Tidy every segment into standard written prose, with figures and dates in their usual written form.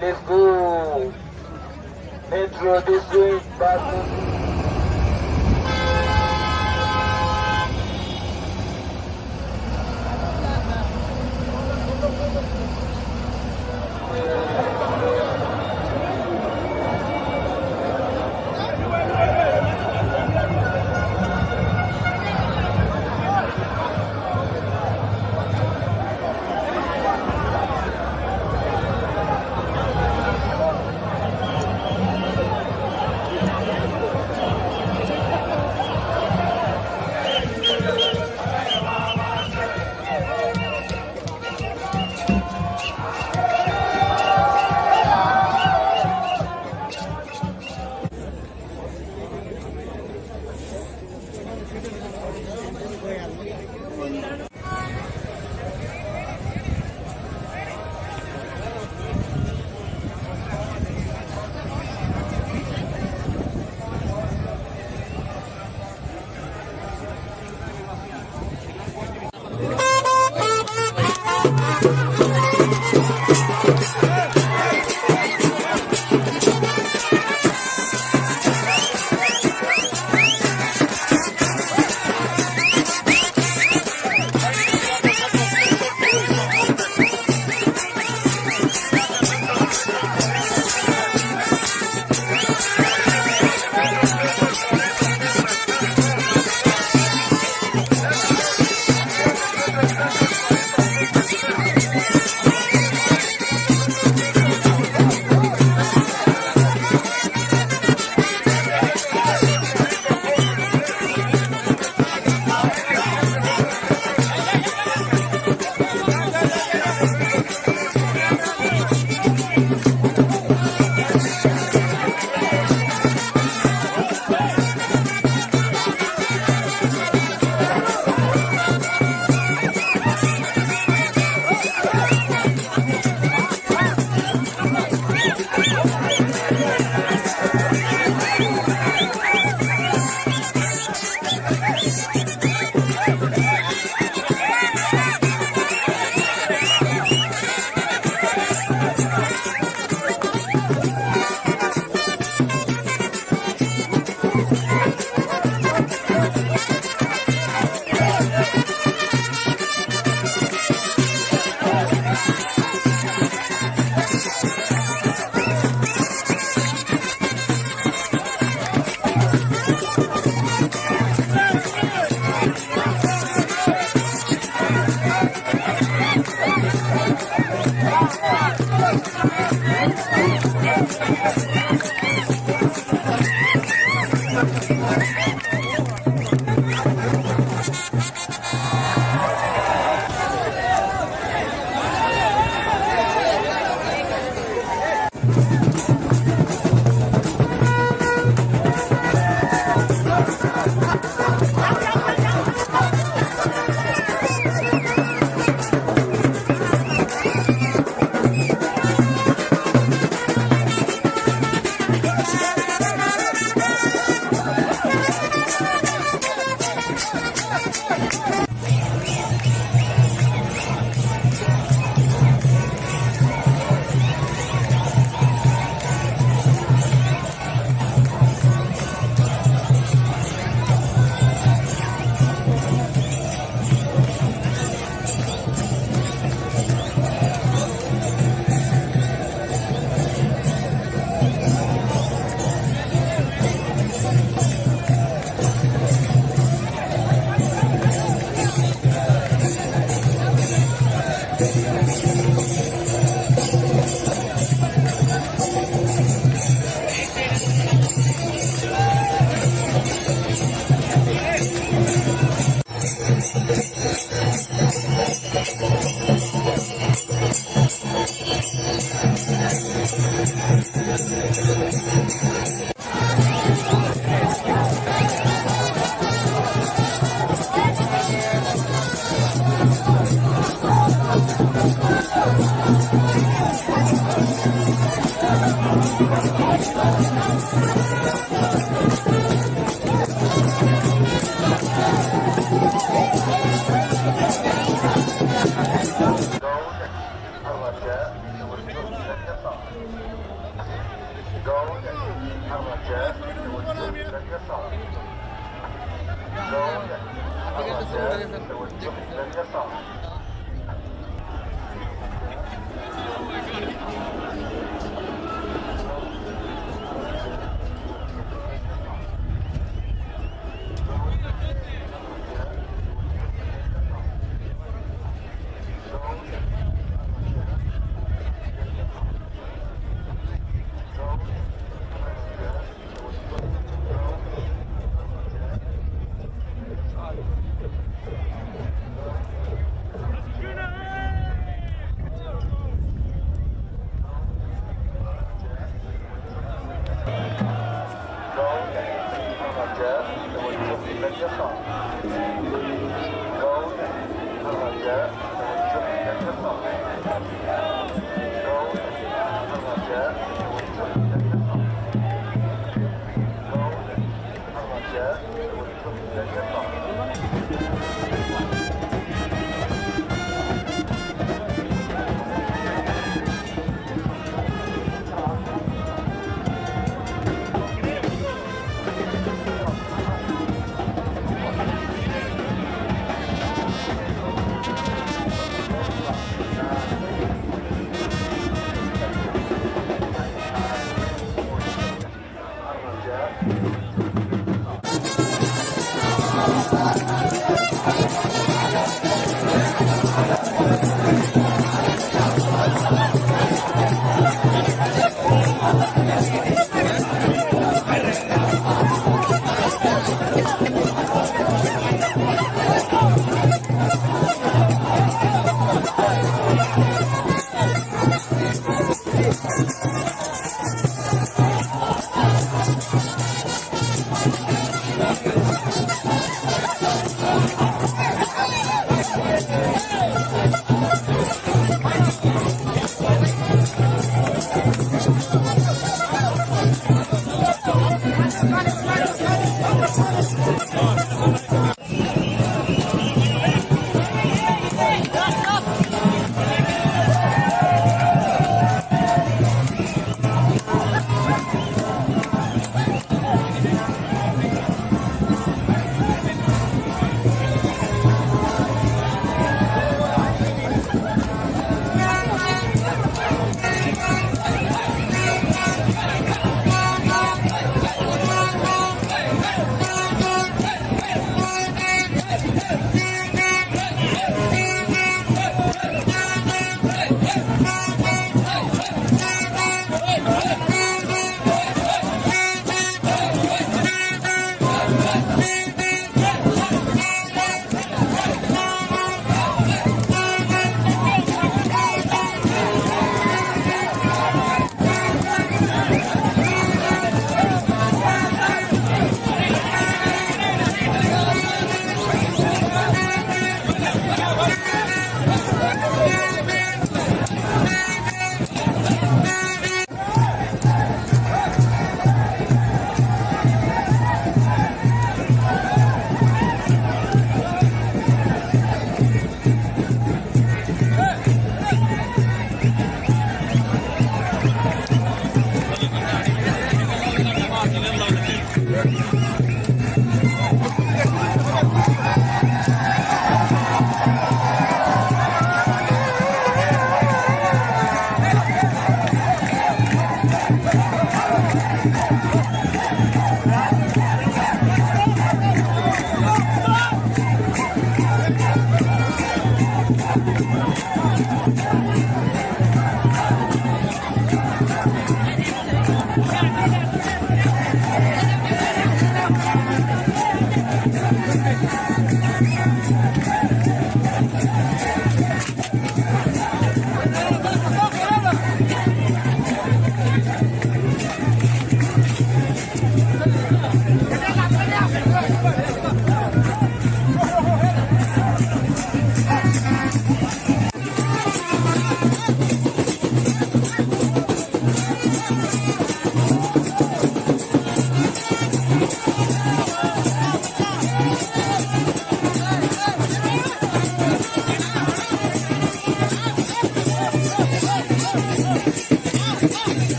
Let's go. Metro this way, back.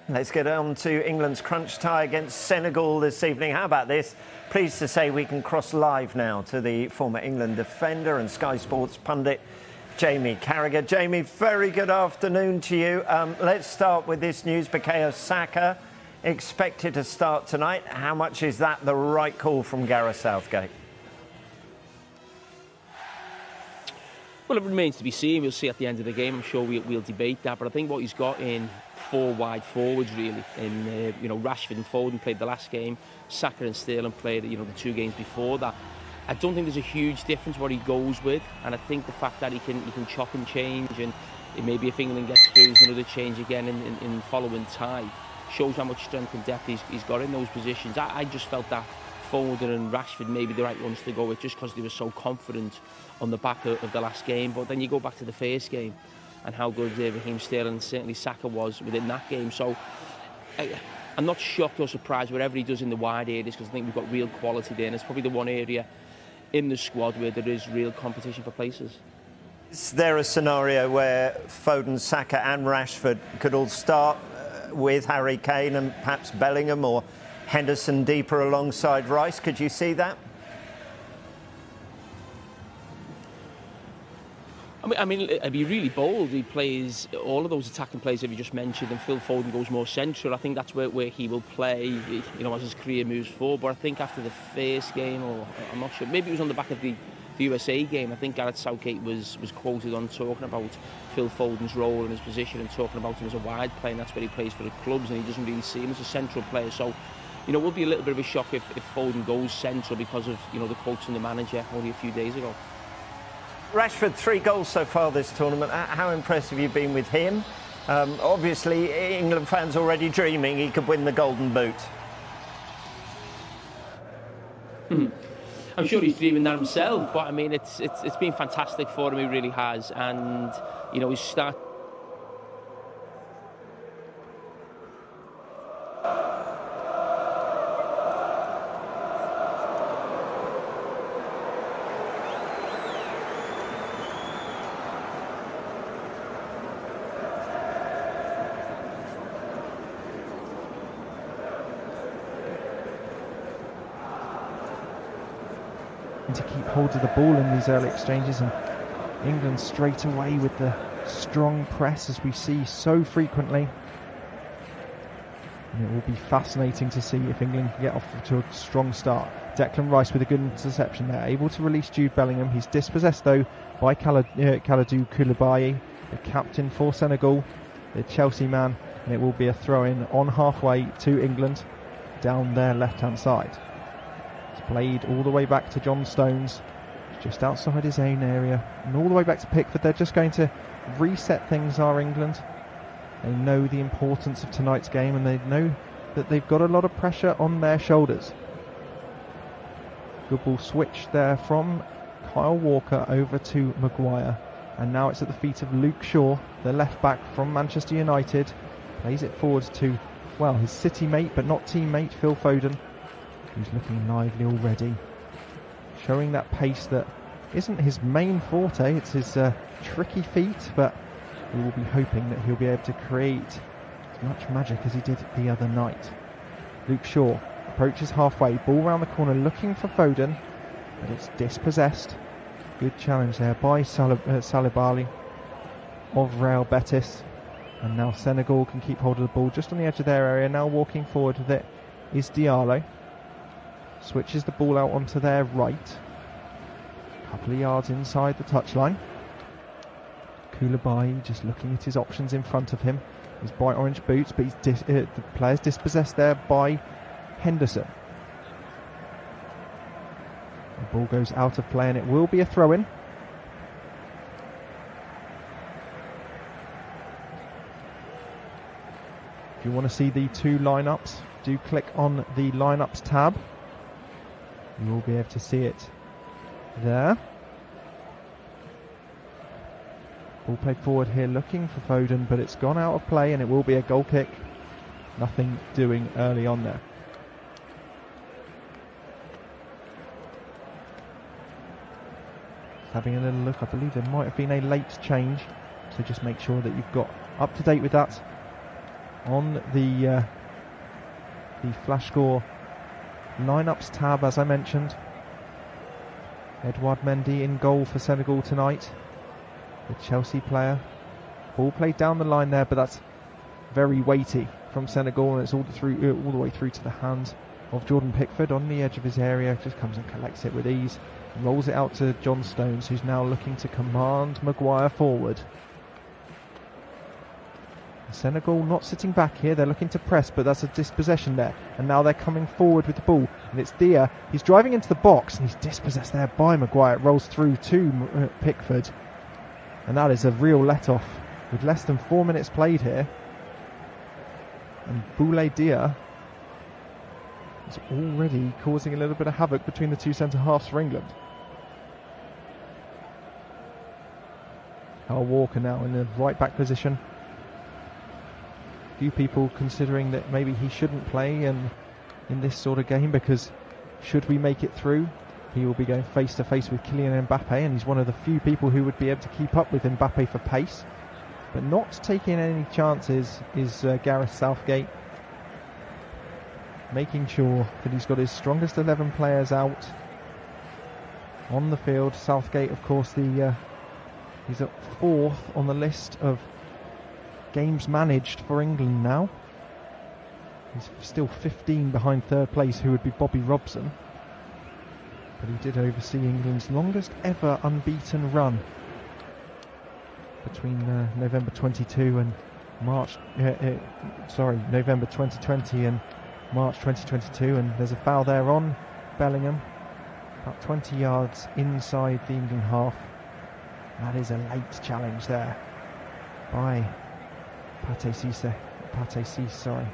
Let's get on to England's crunch tie against Senegal this evening. How about this? Pleased to say we can cross live now to the former England defender and Sky Sports pundit, Jamie Carragher. Jamie, very good afternoon to you. Let's start with this news. Bukayo Saka expected to start tonight. How much is that the right call from Gareth Southgate? Well, it remains to be seen. We'll see at the end of the game. I'm sure we'll debate that. But I think what he's got in four wide forwards, really, in Rashford and Foden played the last game. Saka and Sterling played the 2 games before that. I don't think there's a huge difference what he goes with, and I think the fact that he can chop and change, and maybe if England gets through, there's another change again in following tie, shows how much strength and depth he's got in those positions. I just felt that Foden and Rashford may be the right ones to go with, just because they were so confident on the back of the last game. But then you go back to the first game and how good Raheem Sterling and certainly Saka was within that game. So I'm not shocked or surprised whatever he does in the wide areas, because I think we've got real quality there, and it's probably the one area in the squad where there is real competition for places. Is there a scenario where Foden, Saka and Rashford could all start with Harry Kane and perhaps Bellingham, or Henderson deeper alongside Rice? Could you see that? I mean, it'd be really bold. He plays all of those attacking players that you just mentioned, and Phil Foden goes more central. I think that's where he will play, as his career moves forward. But I think after the first game, or I'm not sure, maybe it was on the back of the USA game, I think Gareth Southgate was quoted on talking about Phil Foden's role and his position, and talking about him as a wide player, and that's where he plays for the clubs, and he doesn't really see him as a central player. So, it will be a little bit of a shock if Foden goes central, because of the quotes from the manager only a few days ago. Rashford, 3 goals so far this tournament. How impressed have you been with him? Obviously, England fans already dreaming he could win the Golden Boot. I'm sure he's dreaming that himself, but I mean, it's been fantastic for him. He really has, and he's started. To keep hold of the ball in these early exchanges, and England straight away with the strong press, as we see so frequently. And it will be fascinating to see if England can get off to a strong start. Declan Rice with a good interception there, able to release Jude Bellingham. He's dispossessed though by Kalidou Koulibaly, the captain for Senegal, the Chelsea man, and it will be a throw-in on halfway to England down their left-hand side. Played all the way back to John Stones, just outside his own area, and all the way back to Pickford. They're just going to reset things, are England. They know the importance of tonight's game, and they know that they've got a lot of pressure on their shoulders. Good ball switch there from Kyle Walker over to Maguire, and now it's at the feet of Luke Shaw, the left back from Manchester United. Plays it forward to, well, his city mate but not teammate Phil Foden, who's looking lively already, showing that pace that isn't his main forte. It's his tricky feet, but we will be hoping that he'll be able to create as much magic as he did the other night. Luke Shaw approaches halfway, ball round the corner looking for Foden, but it's dispossessed. Good challenge there by Salibali of Real Betis. And now Senegal can keep hold of the ball just on the edge of their area. Now walking forward with it is Diallo. Switches the ball out onto their right. A couple of yards inside the touchline. Koulibaly just looking at his options in front of him. His bright orange boots, but the player's dispossessed there by Henderson. The ball goes out of play and it will be a throw-in. If you want to see the two lineups, do click on the lineups tab. You will be able to see it there. Ball played forward here looking for Foden, but it's gone out of play and it will be a goal kick. Nothing doing early on there. Having a little look, I believe there might have been a late change, so just make sure that you've got up to date with that on the flash score lineups tab. As I mentioned, Edouard Mendy in goal for Senegal tonight, the Chelsea player. Ball played down the line there, but that's very weighty from Senegal, and it's all the way through to the hands of Jordan Pickford on the edge of his area. Just comes and collects it with ease, rolls it out to John Stones, who's now looking to command Maguire forward. Senegal not sitting back here, they're looking to press, but that's a dispossession there, and now they're coming forward with the ball, and it's Dia. He's driving into the box and he's dispossessed there by Maguire. It rolls through to Pickford, and that is a real let-off with less than 4 minutes played here. And Boulaye Dia is already causing a little bit of havoc between the two centre-halves for England. Kyle Walker now in the right-back position. Few people considering that maybe he shouldn't play in this sort of game, because should we make it through, he will be going face to face with Kylian Mbappe, and he's one of the few people who would be able to keep up with Mbappe for pace. But not taking any chances is Gareth Southgate, making sure that he's got his strongest 11 players out on the field. Southgate, of course, he's at 4th on the list of games managed for England now. He's still 15 behind 3rd place, who would be Bobby Robson, but he did oversee England's longest ever unbeaten run between November 22 and November 2020 and March 2022. And there's a foul there on Bellingham, about 20 yards inside the England half. That is a late challenge there by Pate Cisse, sorry.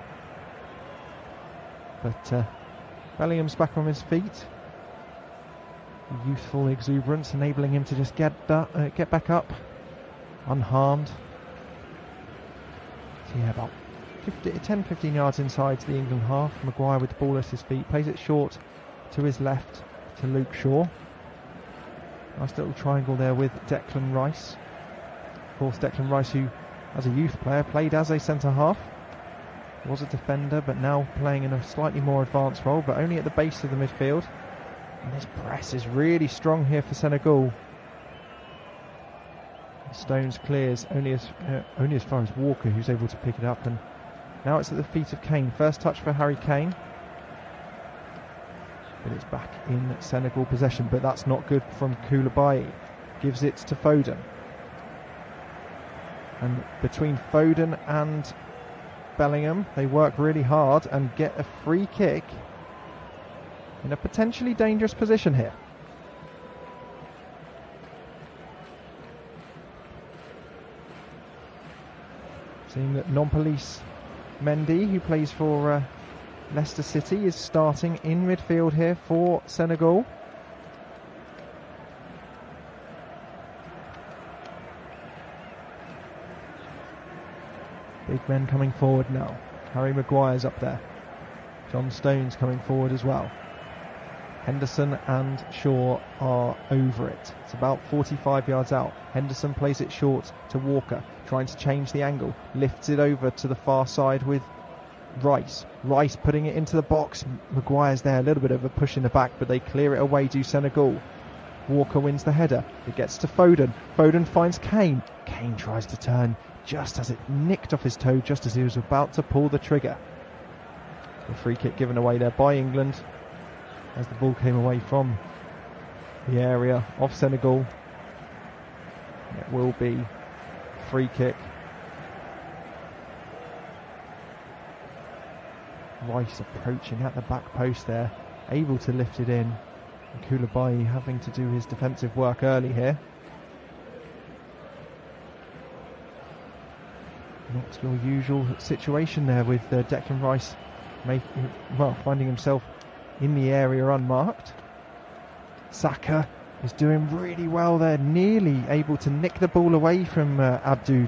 But Bellingham's back on his feet. Youthful exuberance enabling him to just get back up unharmed. So yeah, about 10-15 yards inside the England half. Maguire with the ball at his feet, plays it short to his left to Luke Shaw. Nice little triangle there with Declan Rice. Of course, Declan Rice, who as a youth player played as a centre-half, was a defender, but now playing in a slightly more advanced role, but only at the base of the midfield. And this press is really strong here for Senegal. Stones clears only as far as Walker, who's able to pick it up, and now it's at the feet of Kane. First touch for Harry Kane, but it's back in Senegal possession. But that's not good from Koulibaly. Gives it to Foden, and between Foden and Bellingham, they work really hard and get a free kick in a potentially dangerous position here. Seeing that non-police Mendy, who plays for Leicester City, is starting in midfield here for Senegal. Big men coming forward now. Harry Maguire's up there. John Stones coming forward as well. Henderson and Shaw are over it. It's about 45 yards out. Henderson plays it short to Walker, trying to change the angle. Lifts it over to the far side with Rice. Rice putting it into the box. Maguire's there, a little bit of a push in the back, but they clear it away, do Senegal. Walker wins the header. It gets to Foden. Foden finds Kane. Kane tries to turn just as it nicked off his toe, just as he was about to pull the trigger. The free kick given away there by England as the ball came away from the area of Senegal. It will be free kick. Rice approaching at the back post there, able to lift it in. And Koulibaly having to do his defensive work early here. Not your usual situation there with Declan Rice finding himself in the area unmarked. Saka is doing really well there, nearly able to nick the ball away from Abdou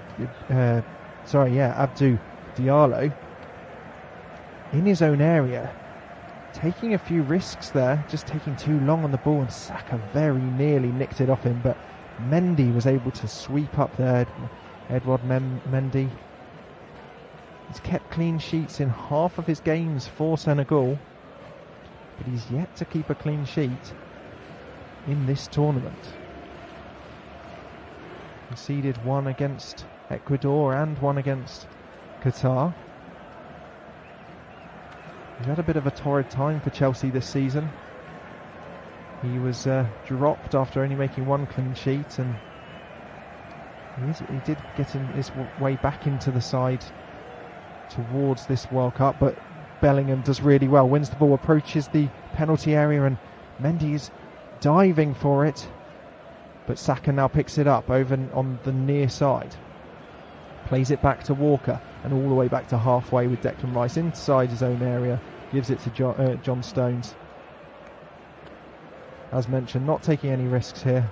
Diallo in his own area, taking a few risks there, just taking too long on the ball, and Saka very nearly nicked it off him, but Mendy was able to sweep up there. Edouard Mendy. He's kept clean sheets in half of his games for Senegal, but he's yet to keep a clean sheet in this tournament. Conceded one against Ecuador and one against Qatar. He's had a bit of a torrid time for Chelsea this season. He was dropped after only making one clean sheet, and he did get his way back into the side towards this World Cup, but Bellingham does really well, wins the ball, approaches the penalty area, and Mendy is diving for it, but Saka now picks it up over on the near side, plays it back to Walker, and all the way back to halfway with Declan Rice inside his own area, gives it to John Stones. As mentioned, not taking any risks here,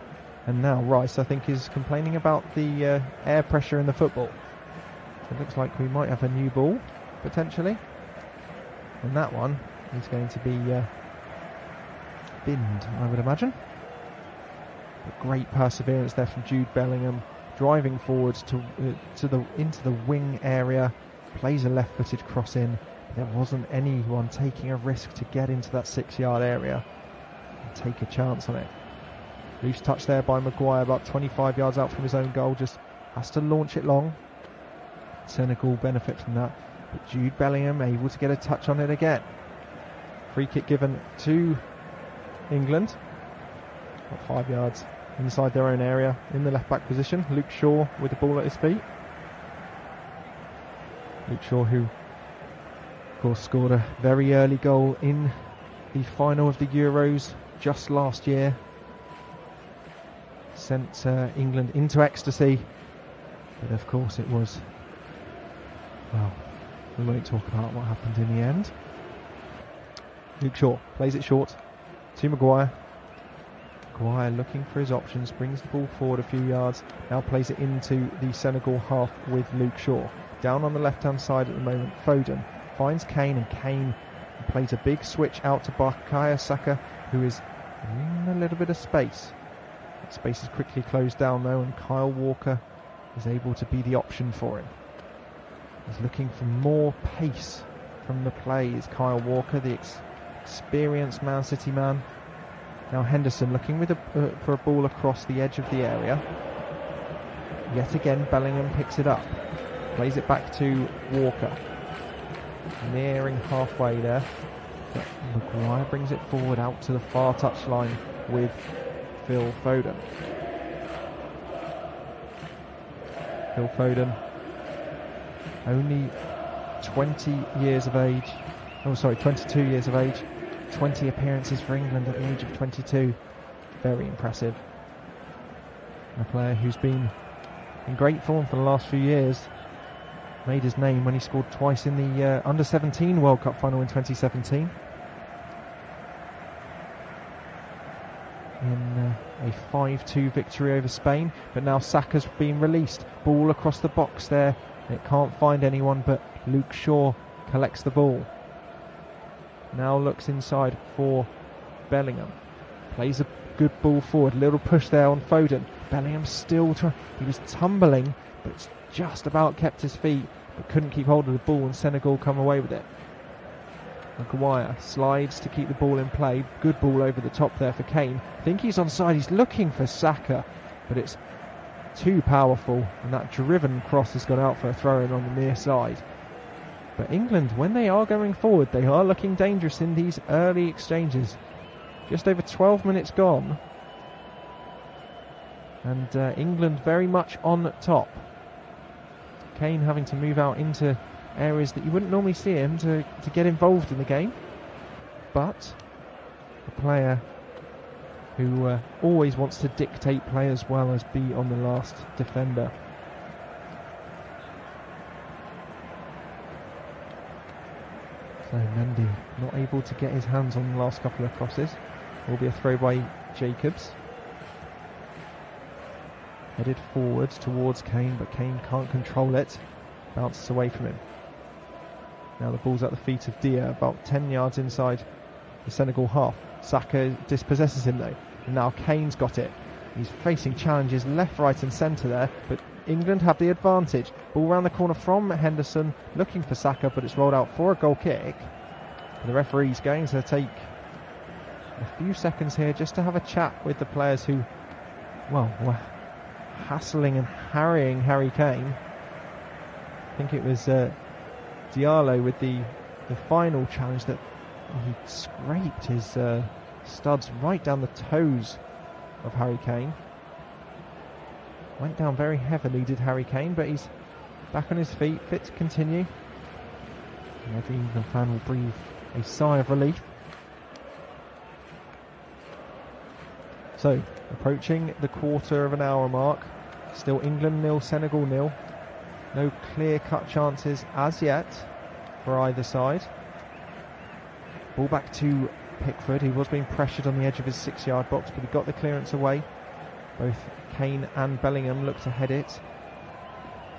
and now Rice, I think, is complaining about the air pressure in the football. It looks like we might have a new ball, potentially. And that one is going to be binned, I would imagine. But great perseverance there from Jude Bellingham, driving forwards into the wing area, plays a left-footed cross in. There wasn't anyone taking a risk to get into that 6-yard area and take a chance on it. Loose touch there by Maguire, about 25 yards out from his own goal, just has to launch it long. Senegal benefit from that, but Jude Bellingham able to get a touch on it again. Free kick given to England, about 5 yards inside their own area in the left back position. Luke Shaw with the ball at his feet. Luke Shaw, who of course scored a very early goal in the final of the Euros just last year, sent England into ecstasy, but of course it was, well, we won't talk about what happened in the end. Luke Shaw plays it short to Maguire. Maguire looking for his options, brings the ball forward a few yards, now plays it into the Senegal half with Luke Shaw. Down on the left hand side at the moment, Foden finds Kane, and Kane plays a big switch out to Bukayo Saka, who is in a little bit of space. That space is quickly closed down though, and Kyle Walker is able to be the option for him. He's looking for more pace from the play, is Kyle Walker, the experienced Man City man. Now Henderson looking for a ball across the edge of the area. Yet again Bellingham picks it up, plays it back to Walker, nearing halfway there, but Maguire brings it forward out to the far touchline with Phil Foden. Phil Foden, only 22 years of age, 20 appearances for England at the age of 22. Very impressive. A player who's been in great form for the last few years. Made his name when he scored twice in the Under-17 World Cup final in 2017. In a 5-2 victory over Spain. But now Saka's been released. Ball across the box there. It can't find anyone, but Luke Shaw collects the ball. Now looks inside for Bellingham. Plays a good ball forward. Little push there on Foden. Bellingham still he was tumbling, but just about kept his feet, but couldn't keep hold of the ball, and Senegal come away with it. Maguire slides to keep the ball in play. Good ball over the top there for Kane. I think he's onside. He's looking for Saka, but it's too powerful, and that driven cross has gone out for a throw-in on the near side. But England, when they are going forward, they are looking dangerous in these early exchanges. Just over 12 minutes gone, and England very much on top. Kane having to move out into areas that you wouldn't normally see him to get involved in the game, but a player who always wants to dictate play as well as be on the last defender. So Mendy not able to get his hands on the last couple of crosses. Will be a throw by Jacobs. Headed forwards towards Kane, but Kane can't control it. Bounces away from him. Now the ball's at the feet of Dia, about 10 yards inside the Senegal half. Saka dispossesses him though, and now Kane's got it. He's facing challenges left, right and centre there, but England have the advantage. Ball round the corner from Henderson, looking for Saka, but it's rolled out for a goal kick. And the referee's going to take a few seconds here just to have a chat with the players who, well, were hassling and harrying Harry Kane. I think it was Diallo with the final challenge that he scraped his studs right down the toes of Harry Kane. Went down very heavily, did Harry Kane, but he's back on his feet, fit to continue. And every England fan will breathe a sigh of relief. So, approaching the quarter of an hour mark. Still England 0, Senegal 0. No clear-cut chances as yet for either side. Ball back to Pickford. He was being pressured on the edge of his 6-yard box, but he got the clearance away. Both Kane and Bellingham look to head it.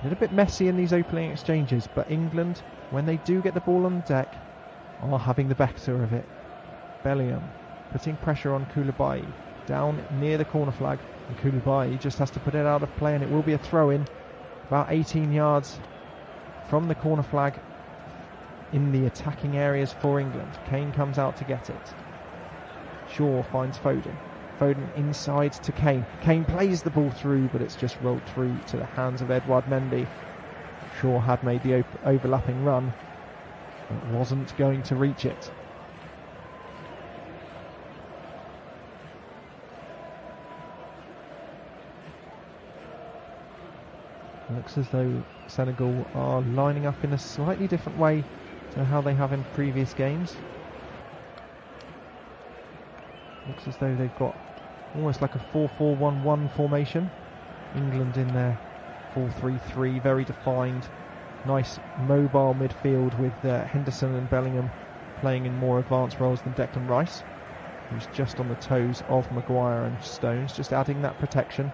A little bit messy in these opening exchanges, but England, when they do get the ball on the deck, are having the better of it. Bellingham putting pressure on Koulibaly down near the corner flag, and Koulibaly just has to put it out of play, and it will be a throw-in about 18 yards from the corner flag in the attacking areas for England. Kane comes out to get it. Shaw finds Foden. Foden inside to Kane. Kane plays the ball through, but it's just rolled through to the hands of Edouard Mendy. Shaw had made the overlapping run, but wasn't going to reach it. Looks as though Senegal are lining up in a slightly different way to how they have in previous games. Looks as though they've got almost like a 4-4-1-1 formation. England in their 4-3-3, very defined, nice mobile midfield with Henderson and Bellingham playing in more advanced roles than Declan Rice, who's just on the toes of Maguire and Stones, just adding that protection.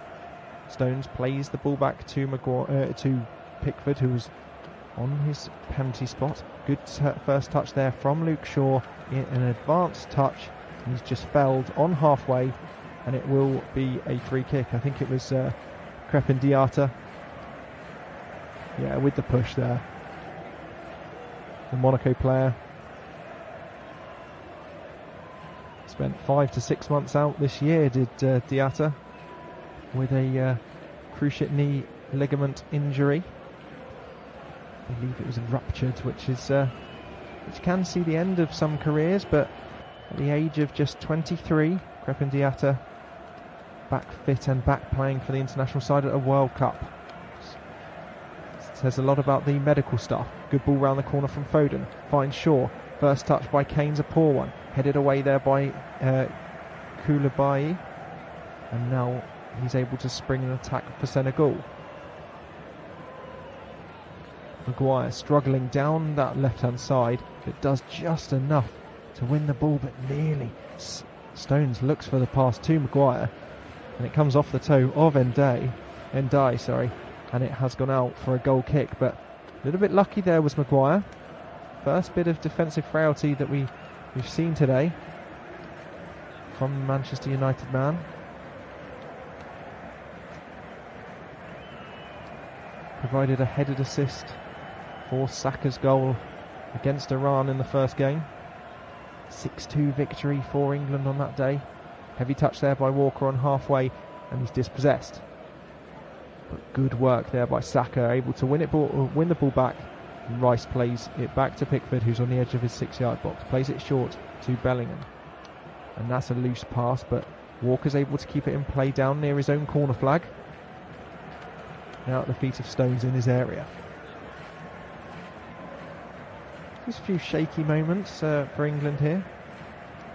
Stones plays the ball back to to Pickford, who was on his penalty spot. Good first touch there from Luke Shaw, in an advanced touch. He's just felled on halfway, and it will be a free kick. I think it was Crepin Diata. Yeah, with the push there. The Monaco player spent 5 to 6 months out this year, did Diata, with a cruciate knee ligament injury. I believe it was ruptured, which can see the end of some careers, but at the age of just 23, Crepin Diata back fit and back playing for the international side at a World Cup. Says a lot about the medical staff. Good ball round the corner from Foden. Finds Shaw. First touch by Kane's a poor one. Headed away there by Koulibaly. And now he's able to spring an attack for Senegal. Maguire struggling down that left-hand side, but does just enough to win the ball, but nearly. Stones looks for the pass to Maguire, and it comes off the toe of Ndiaye, and it has gone out for a goal kick. But a little bit lucky there was Maguire. First bit of defensive frailty that we've seen today from the Manchester United man. Provided a headed assist for Saka's goal against Iran in the first game. 6-2 victory for England on that day. Heavy touch there by Walker on halfway, and he's dispossessed. But good work there by Saka, able to win the ball back. Rice plays it back to Pickford, who's on the edge of his 6-yard box. Plays it short to Bellingham. And that's a loose pass, but Walker's able to keep it in play down near his own corner flag. Now at the feet of Stones in his area. There's a few shaky moments for England here.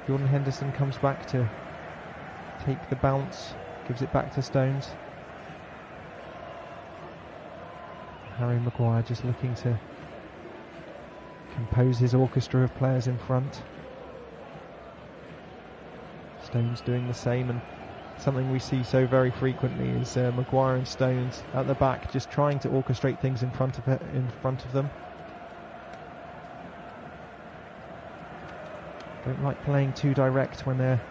Jordan Henderson comes back to take the bounce, gives it back to Stones. Harry Maguire just looking to compose his orchestra of players in front. Stones doing the same, and something we see so very frequently is Maguire and Stones at the back just trying to orchestrate things in front of them. Don't like playing too direct when they're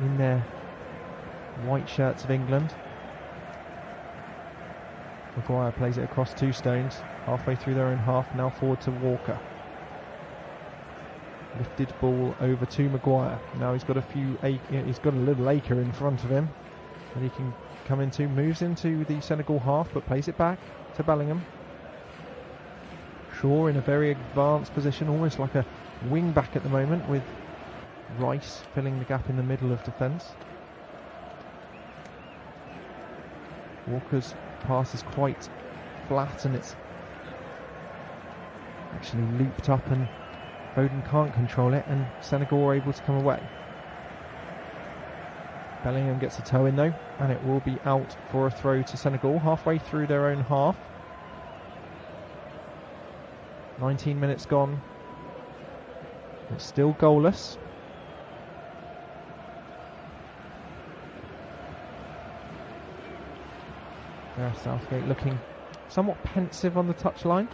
in their white shirts of England. Maguire plays it across to Stones, halfway through their own half, now forward to Walker. Lifted ball over to Maguire. Now he's got he's got a little acre in front of him that he can come into. Moves into the Senegal half, but plays it back to Bellingham. Shaw in a very advanced position, almost like a wing back at the moment, with Rice filling the gap in the middle of defence. Walker's pass is quite flat, and it's actually looped up, and Foden can't control it, and Senegal are able to come away. Bellingham gets a toe in though, and it will be out for a throw to Senegal halfway through their own half. 19 minutes gone. It's still goalless. Gareth Southgate looking somewhat pensive on the touchline.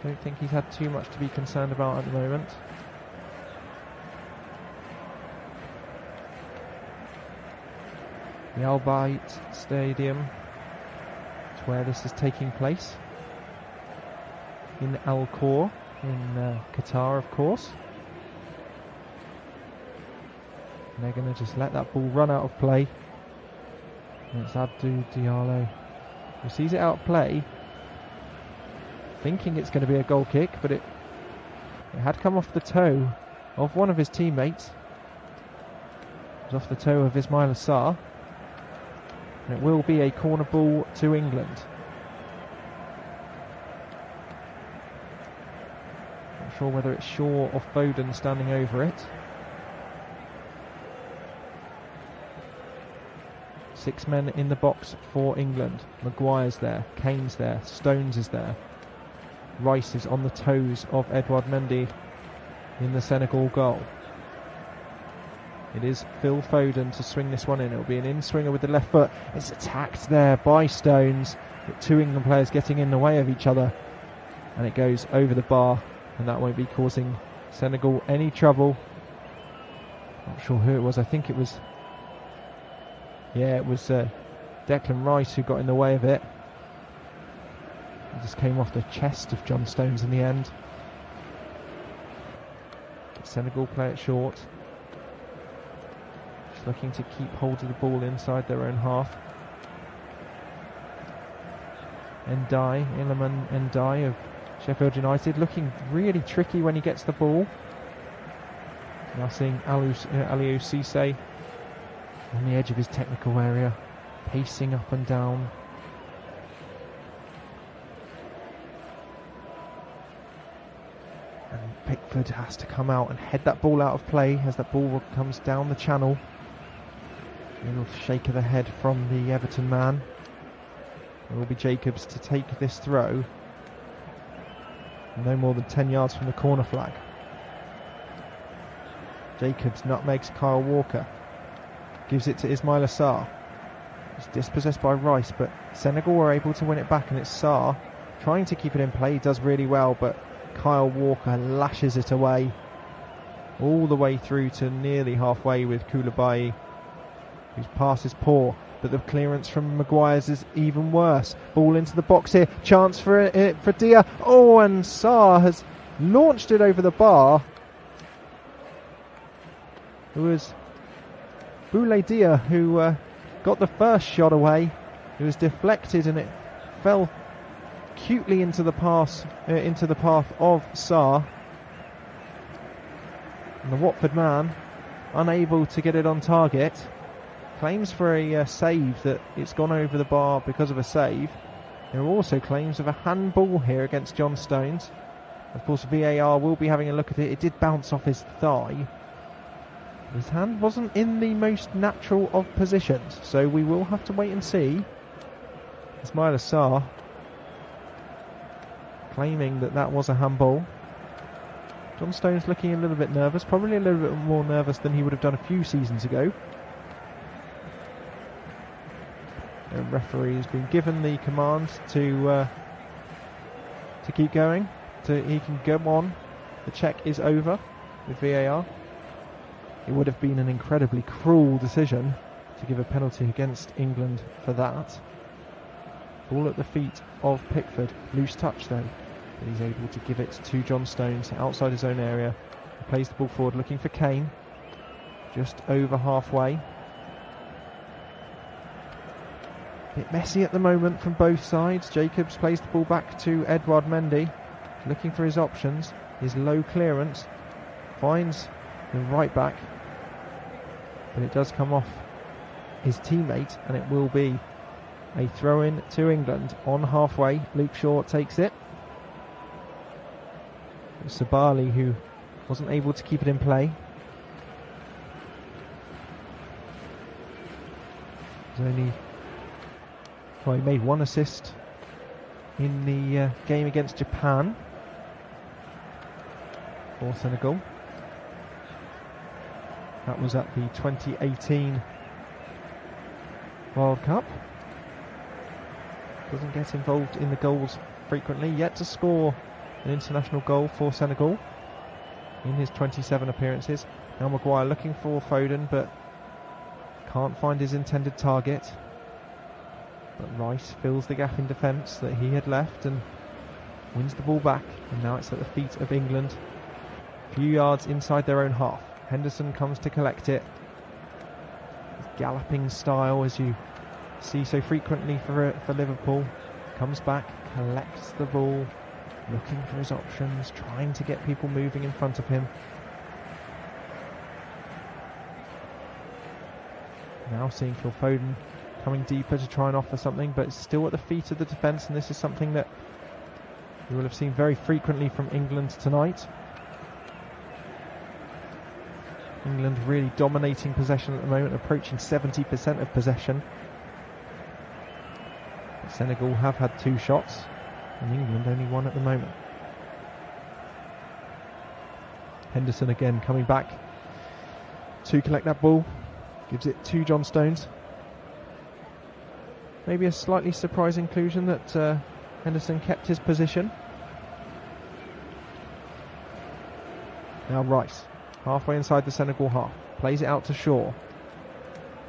Don't think he's had too much to be concerned about at the moment. The Al Bayt Stadium is where this is taking place. In Al Khor, in Qatar, of course. And they're going to just let that ball run out of play. And it's Abdou Diallo who sees it out of play, thinking it's going to be a goal kick, but it had come off the toe of one of his teammates. It was off the toe of Ismail Assar, and it will be a corner ball to England. Not sure whether it's Shaw or Foden standing over it. 6 men in the box for England. Maguire's there, Kane's there, Stones is there. Rice is on the toes of Edouard Mendy in the Senegal goal. It is Phil Foden to swing this one in. It'll be an in-swinger with the left foot. It's attacked there by Stones, but two England players getting in the way of each other, and it goes over the bar, and that won't be causing Senegal any trouble. Not sure who it was. I think it was Declan Rice who got in the way of it. It just came off the chest of John Stones in the end. Senegal play it short. Just looking to keep hold of the ball inside their own half. Iliman Ndiaye of Sheffield United looking really tricky when he gets the ball. Now seeing Aliou Cisse on the edge of his technical area, pacing up and down. And Pickford has to come out and head that ball out of play as that ball comes down the channel. A little shake of the head from the Everton man. It will be Jacobs to take this throw. No more than 10 yards from the corner flag. Jacobs nutmegs Kyle Walker. Gives it to Ismail Assar. He's dispossessed by Rice, but Senegal were able to win it back, and it's Sarr trying to keep it in play. He does really well, but Kyle Walker lashes it away all the way through to nearly halfway with Koulibaly, whose pass is poor, but the clearance from Maguire's is even worse. Ball into the box here, chance for Dia. Oh, and Sarr has launched it over the bar. It was Bouladia who got the first shot away. It was deflected and it fell cutely into the path of Sarr. And the Watford man, unable to get it on target, claims for a save that it's gone over the bar because of a save. There are also claims of a handball here against John Stones. Of course, VAR will be having a look at it. It did bounce off his thigh. His hand wasn't in the most natural of positions, so we will have to wait and see. Ismaila Sarr claiming that that was a handball. John Stones looking a little bit nervous, probably a little bit more nervous than he would have done a few seasons ago. The referee has been given the command to keep going. He can go on. The check is over with VAR. It would have been an incredibly cruel decision to give a penalty against England for that. Ball at the feet of Pickford. Loose touch though. But he's able to give it to John Stones outside his own area. He plays the ball forward looking for Kane. Just over halfway. Bit messy at the moment from both sides. Jacobs plays the ball back to Edouard Mendy. Looking for his options. His low clearance. Finds the right back. But it does come off his teammate and it will be a throw-in to England on halfway. Luke Shaw takes it. Sabali who wasn't able to keep it in play. He made one assist in the game against Japan for Senegal. That was at the 2018 World Cup. Doesn't get involved in the goals frequently, yet to score an international goal for Senegal in his 27 appearances. Now Maguire looking for Foden, but can't find his intended target. But Rice fills the gap in defence that he had left and wins the ball back. And now it's at the feet of England, a few yards inside their own half. Henderson comes to collect it. His galloping style, as you see so frequently for Liverpool. Comes back, collects the ball, looking for his options, trying to get people moving in front of him. Now seeing Phil Foden coming deeper to try and offer something, but it's still at the feet of the defence, and this is something that you will have seen very frequently from England tonight. England really dominating possession at the moment, approaching 70% of possession. But Senegal have had 2 shots, and England only 1 at the moment. Henderson again coming back to collect that ball, gives it to John Stones. Maybe a slightly surprise inclusion that Henderson kept his position. Now Rice, halfway inside the Senegal half, plays it out to Shaw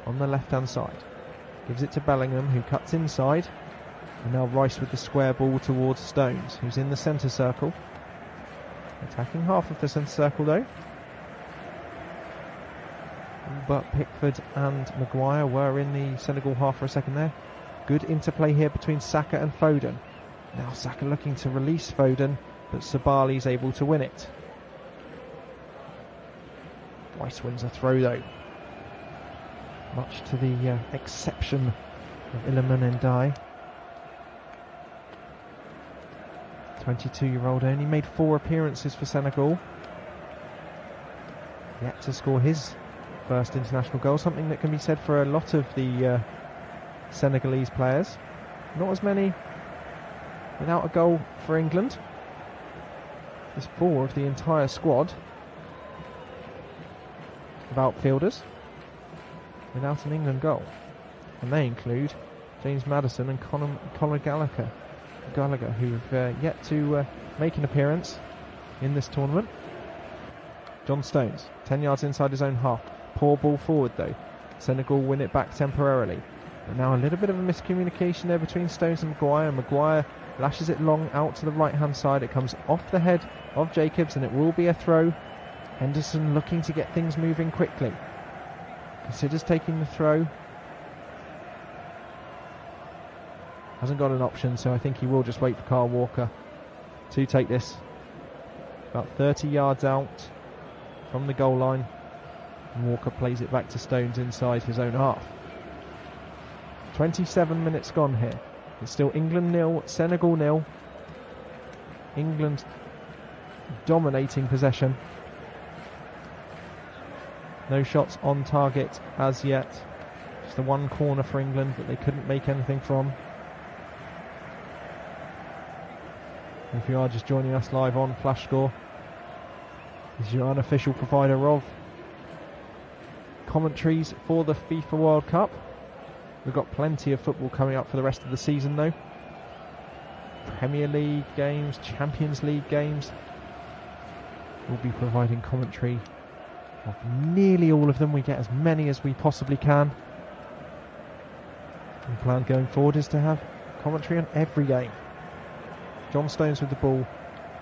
on the left hand side, gives it to Bellingham who cuts inside, and now Rice with the square ball towards Stones, who's in the centre circle, attacking half of the centre circle though. But Pickford and Maguire were in the Senegal half for a second there. Good interplay here between Saka and Foden. Now Saka looking to release Foden, but Sabali's able to win it. Rice wins a throw though, much to the exception of Iliman Ndiaye. 22-year-old only made 4 appearances for Senegal, yet to score his first international goal, something that can be said for a lot of the Senegalese players. Not as many without a goal for England. There's 4 of the entire squad of outfielders without an England goal, and they include James Maddison and Conor Gallagher, who've yet to make an appearance in this tournament. John Stones, 10 yards inside his own half. Poor ball forward though. Senegal win it back temporarily. But now a little bit of a miscommunication there between Stones and Maguire. Maguire lashes it long out to the right hand side. It comes off the head of Jacobs, and it will be a throw. Henderson looking to get things moving quickly. Considers taking the throw. Hasn't got an option, so I think he will just wait for Kyle Walker to take this. About 30 yards out from the goal line. And Walker plays it back to Stones inside his own half. 27 minutes gone here. It's still England 0, Senegal 0. England dominating possession. No shots on target as yet. Just the one corner for England that they couldn't make anything from. If you are just joining us live on Flash Score, this is your unofficial provider of commentaries for the FIFA World Cup. We've got plenty of football coming up for the rest of the season though. Premier League games, Champions League games. We'll be providing commentary of nearly all of them. We get as many as we possibly can. The plan going forward is to have commentary on every game. John Stones with the ball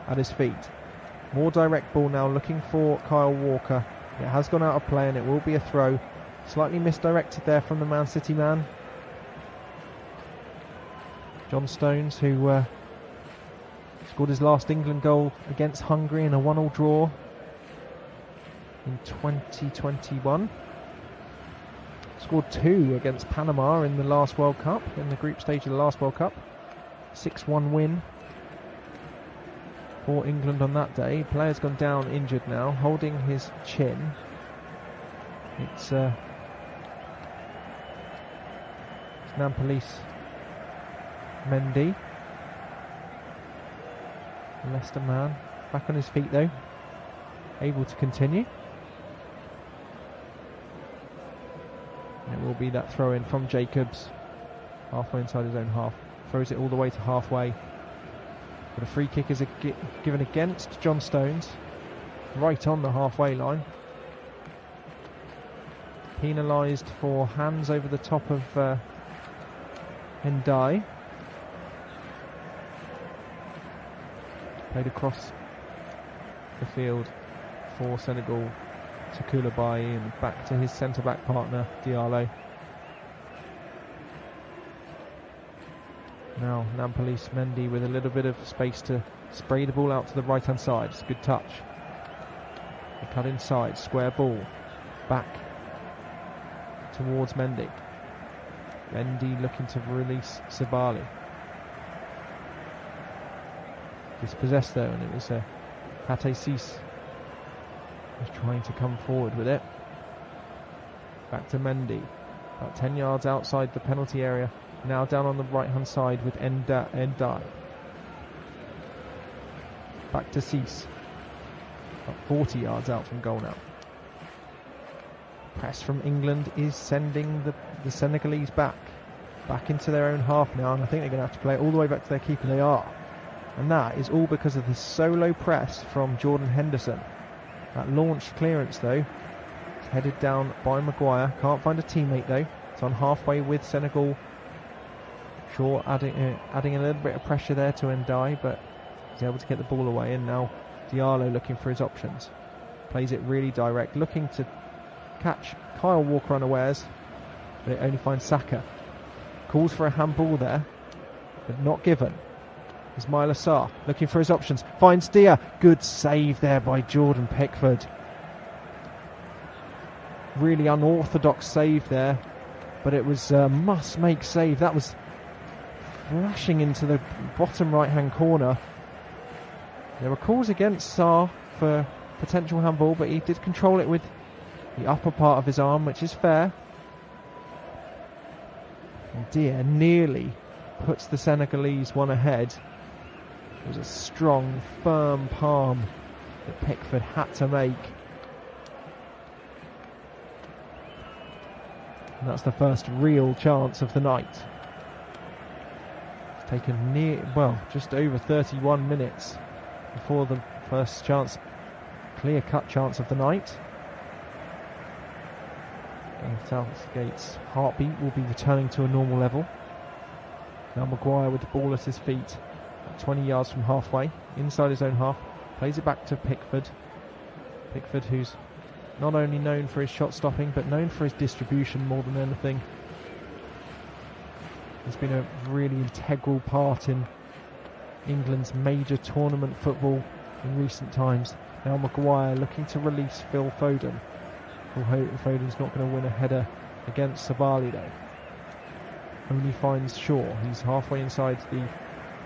at his feet. More direct ball now, looking for Kyle Walker. It has gone out of play and it will be a throw. Slightly misdirected there from the Man City man. John Stones, who scored his last England goal against Hungary in a 1-1 draw in 2021. Scored 2 against Panama in the last World Cup, in the group stage of the last World Cup. 6-1 win for England on that day. Player's gone down injured now, holding his chin. It's Nampalys Mendy, Leicester man, back on his feet though, able to continue. And it will be that throw in from Jacobs, halfway inside his own half. Throws it all the way to halfway. But a free kick is given against John Stones, right on the halfway line. Penalised for hands over the top of Ndiaye. Played across the field for Senegal to Koulibaly and back to his centre-back partner, Diallo. Now Nampalys Mendy with a little bit of space to spray the ball out to the right-hand side. It's a good touch. They cut inside, square ball, back towards Mendy. Mendy looking to release Sabali. Dispossessed though, and it was Pate Cis was trying to come forward with it. Back to Mendy, about 10 yards outside the penalty area. Now down on the right hand side with Ndiaye. Back to Cis, about 40 yards out from goal now. Press from England is sending the Senegalese back into their own half now, and I think they're going to have to play it all the way back to their keeper. They are. And that is all because of the solo press from Jordan Henderson. That launched clearance though, it's headed down by Maguire. Can't find a teammate though. It's on halfway with Senegal. Shaw adding a little bit of pressure there to Ndiaye, but he's able to get the ball away. And now Diallo looking for his options. Plays it really direct, looking to catch Kyle Walker unawares, but it only finds Saka. Calls for a handball there, but not given. Ismail Assar looking for his options, finds Dia. Good save there by Jordan Pickford. Really unorthodox save there, but it was a must-make save. That was flashing into the bottom right-hand corner. There were calls against Sarr for potential handball, but he did control it with the upper part of his arm, which is fair. And Dia nearly puts the Senegalese one ahead. It was a strong, firm palm that Pickford had to make. And that's the first real chance of the night. It's taken just over 31 minutes before the first chance, clear-cut chance of the night. Southgate's heartbeat will be returning to a normal level. Now Maguire with the ball at his feet, 20 yards from halfway, inside his own half. Plays it back to Pickford. Pickford, who's not only known for his shot stopping, but known for his distribution more than anything. He's been a really integral part in England's major tournament football in recent times. Now Maguire looking to release Phil Foden. Foden's not going to win a header against Sabali though. Only finds Shaw. He's halfway inside the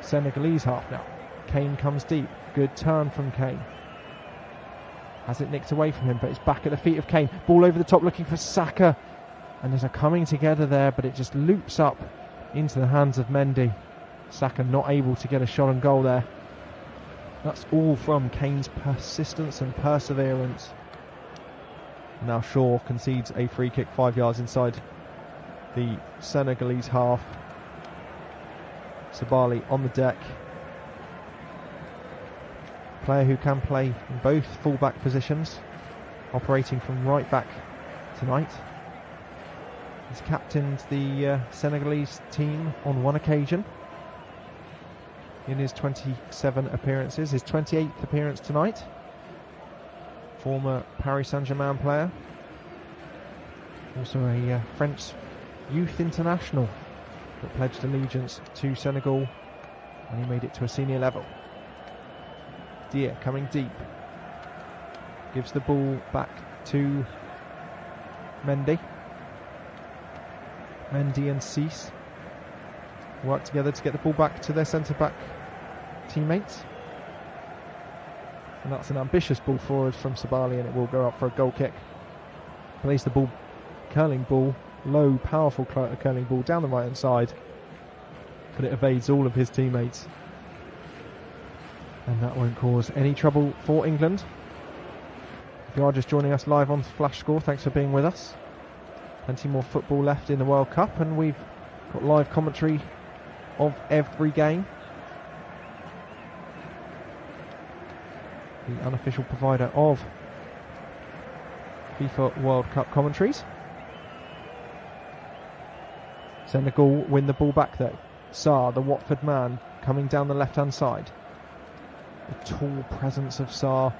Senegalese half now. Kane comes deep. Good turn from Kane. Has it nicked away from him, but it's back at the feet of Kane. Ball over the top looking for Saka. And there's a coming together there, but it just loops up into the hands of Mendy. Saka not able to get a shot on goal there. That's all from Kane's persistence and perseverance. Now Shaw concedes a free kick 5 yards inside the Senegalese half. Sabali on the deck. Player who can play in both full-back positions, operating from right back tonight. He's captained the Senegalese team on one occasion in his 27 appearances, his 28th appearance tonight. Former Paris Saint-Germain player, also a French youth international that pledged allegiance to Senegal when he made it to a senior level. Dier coming deep, gives the ball back to Mendy. Mendy and Cease work together to get the ball back to their centre-back teammates. And that's an ambitious ball forward from Sabali, and it will go up for a goal kick. Plays the ball, curling ball, low, powerful curling ball down the right-hand side, but it evades all of his teammates. And that won't cause any trouble for England. If you are just joining us live on Flash Score, thanks for being with us. Plenty more football left in the World Cup, and we've got live commentary of every game. The unofficial provider of FIFA World Cup commentaries. Senegal win the ball back though. Sarr, the Watford man, coming down the left-hand side. The tall presence of Sarr,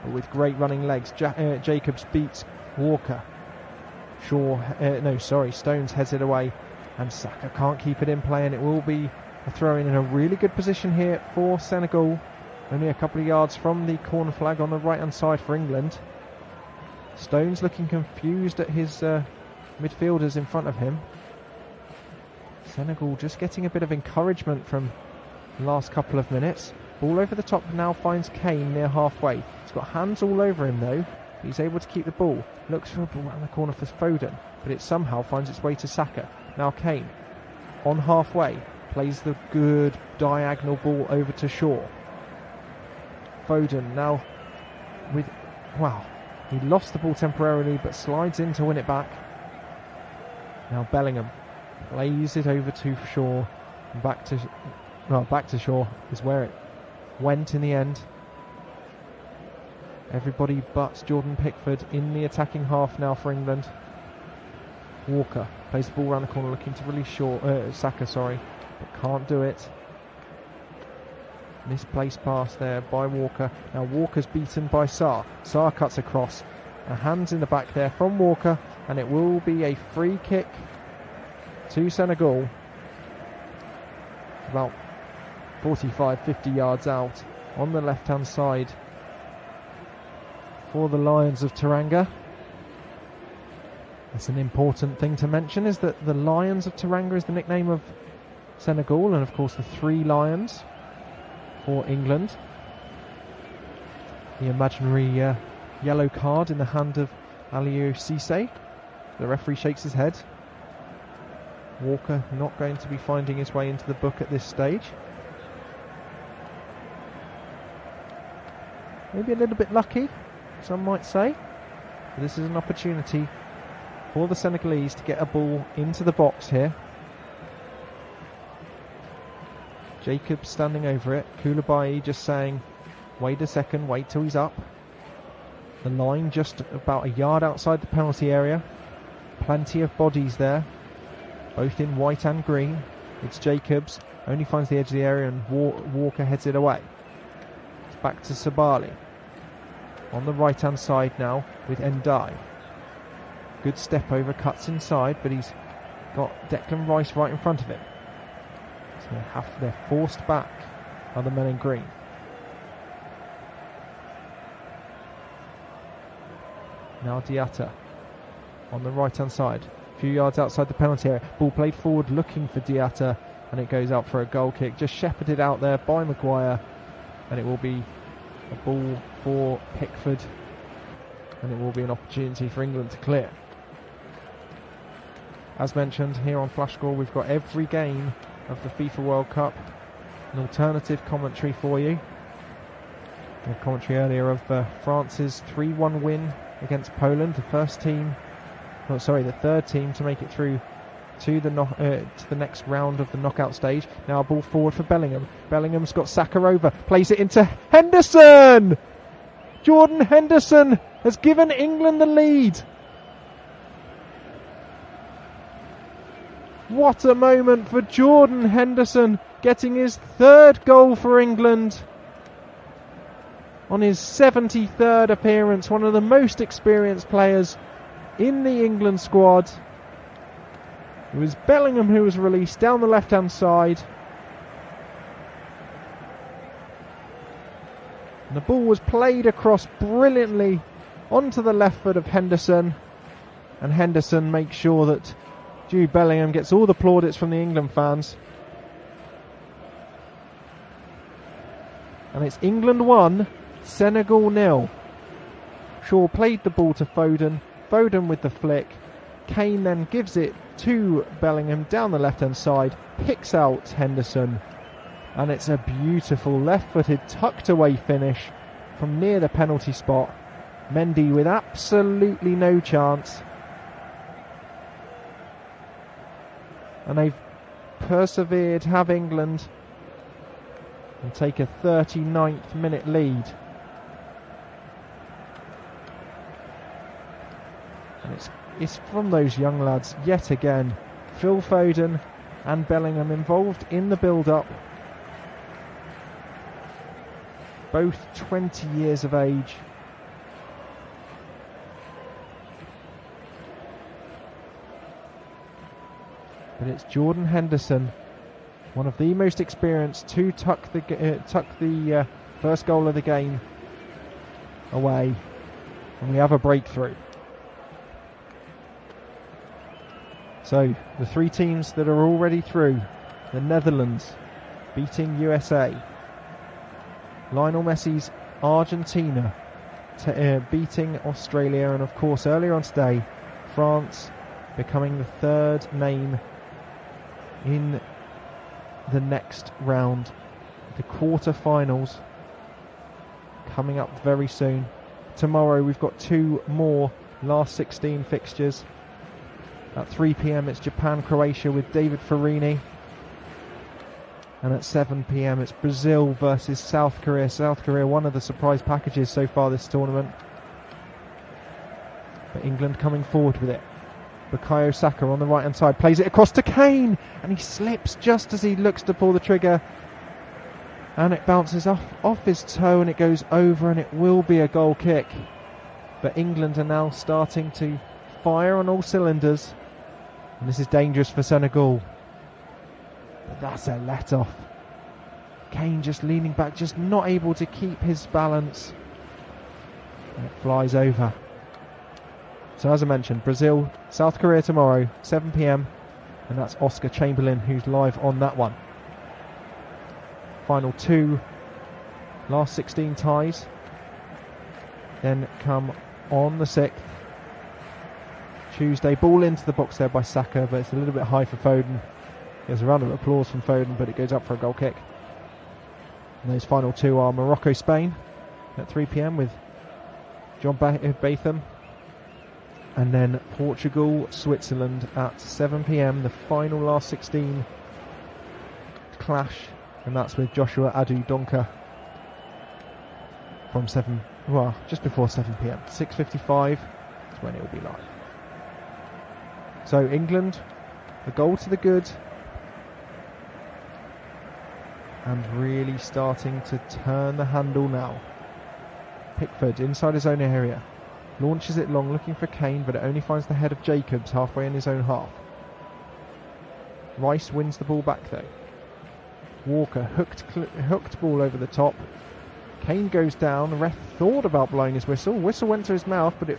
but with great running legs. Jacobs beats Walker. Stones heads it away, and Saka can't keep it in play, and it will be a throw-in a really good position here for Senegal. Only a couple of yards from the corner flag on the right-hand side for England. Stones looking confused at his midfielders in front of him. Senegal just getting a bit of encouragement from the last couple of minutes. Ball over the top now finds Kane near halfway. He's got hands all over him though. He's able to keep the ball. Looks for a ball around the corner for Foden, but it somehow finds its way to Saka. Now Kane on halfway plays the good diagonal ball over to Shaw. Foden now he lost the ball temporarily but slides in to win it back. Now Bellingham plays it over to Shaw. Back to Shaw is where it went in the end. Everybody but Jordan Pickford in the attacking half now for England. Walker plays the ball around the corner looking to release Saka, but can't do it. Misplaced pass there by Walker. Now Walker's beaten by Sarr. Sarr cuts across. A hands in the back there from Walker, and it will be a free kick to Senegal. About 45-50 yards out on the left-hand side for the Lions of Teranga. That's an important thing to mention, is that the Lions of Teranga is the nickname of Senegal, and of course the three lions for England. The imaginary yellow card in the hand of Aliou Cisse. The referee shakes his head. Walker not going to be finding his way into the book at this stage. Maybe a little bit lucky, some might say. But this is an opportunity for the Senegalese to get a ball into the box here. Jacobs standing over it. Koulibaly just saying, wait a second, wait till he's up. The line just about a yard outside the penalty area. Plenty of bodies there, both in white and green. It's Jacobs, only finds the edge of the area, and Walker heads it away. Back to Sabali. On the right hand side now with Endai. Good step over, cuts inside, but he's got Declan Rice right in front of him. So they're forced back by the men in green. Now Diatta on the right hand side. A few yards outside the penalty area. Ball played forward looking for Diatta, and it goes out for a goal kick. Just shepherded out there by Maguire, and it will be a ball for Pickford, and it will be an opportunity for England to clear. As mentioned here on Flash Score, we've got every game of the FIFA World Cup, an alternative commentary for you. A commentary earlier of France's 3-1 win against Poland, the third team to make it through to the next round of the knockout stage. Now a ball forward for Bellingham. Bellingham's got Saka over, plays it into Henderson! Jordan Henderson has given England the lead. What a moment for Jordan Henderson, getting his third goal for England on his 73rd appearance. One of the most experienced players in the England squad. It was Bellingham who was released down the left-hand side. And the ball was played across brilliantly onto the left foot of Henderson. And Henderson makes sure that Jude Bellingham gets all the plaudits from the England fans. And it's England 1, Senegal 0. Shaw played the ball to Foden. Foden with the flick. Kane then gives it to Bellingham down the left-hand side. Picks out Henderson. And it's a beautiful left-footed, tucked-away finish from near the penalty spot. Mendy with absolutely no chance. And they've persevered, have England, and take a 39th minute lead. And it's from those young lads yet again. Phil Foden and Bellingham involved in the build-up. Both 20 years of age. But it's Jordan Henderson, one of the most experienced, to tuck the first goal of the game away, and we have a breakthrough. So the three teams that are already through: the Netherlands beating USA, Lionel Messi's Argentina beating Australia, and of course earlier on today, France becoming the third name in the next round. The quarter-finals coming up very soon. Tomorrow we've got two more last 16 fixtures. At 3 p.m. it's Japan-Croatia with David Farini. And at 7 p.m. it's Brazil versus South Korea. South Korea, one of the surprise packages so far this tournament. But England coming forward with it. Bukayo Saka on the right hand side, plays it across to Kane, and he slips just as he looks to pull the trigger, and it bounces off his toe and it goes over, and it will be a goal kick. But England are now starting to fire on all cylinders, and this is dangerous for Senegal. But that's a let off. Kane just leaning back, just not able to keep his balance, and it flies over. So as I mentioned, Brazil, South Korea tomorrow, 7 p.m, and that's Oscar Chamberlain who's live on that one. Final two, last 16 ties, then come on the 6th. Tuesday, ball into the box there by Saka, but it's a little bit high for Foden. There's a round of applause from Foden, but it goes up for a goal kick. And those final two are Morocco-Spain at 3 p.m. with John Batham. And then Portugal-Switzerland at 7 p.m, the final last 16 clash, and that's with Joshua Adu Donker from just before 7 p.m. 6:55 is when it will be live. So England, a goal to the good, and really starting to turn the handle now. Pickford inside his own area, launches it long, looking for Kane, but it only finds the head of Jacobs halfway in his own half. Rice wins the ball back though. Walker hooked ball over the top. Kane goes down. The ref thought about blowing his whistle. Whistle went to his mouth, but it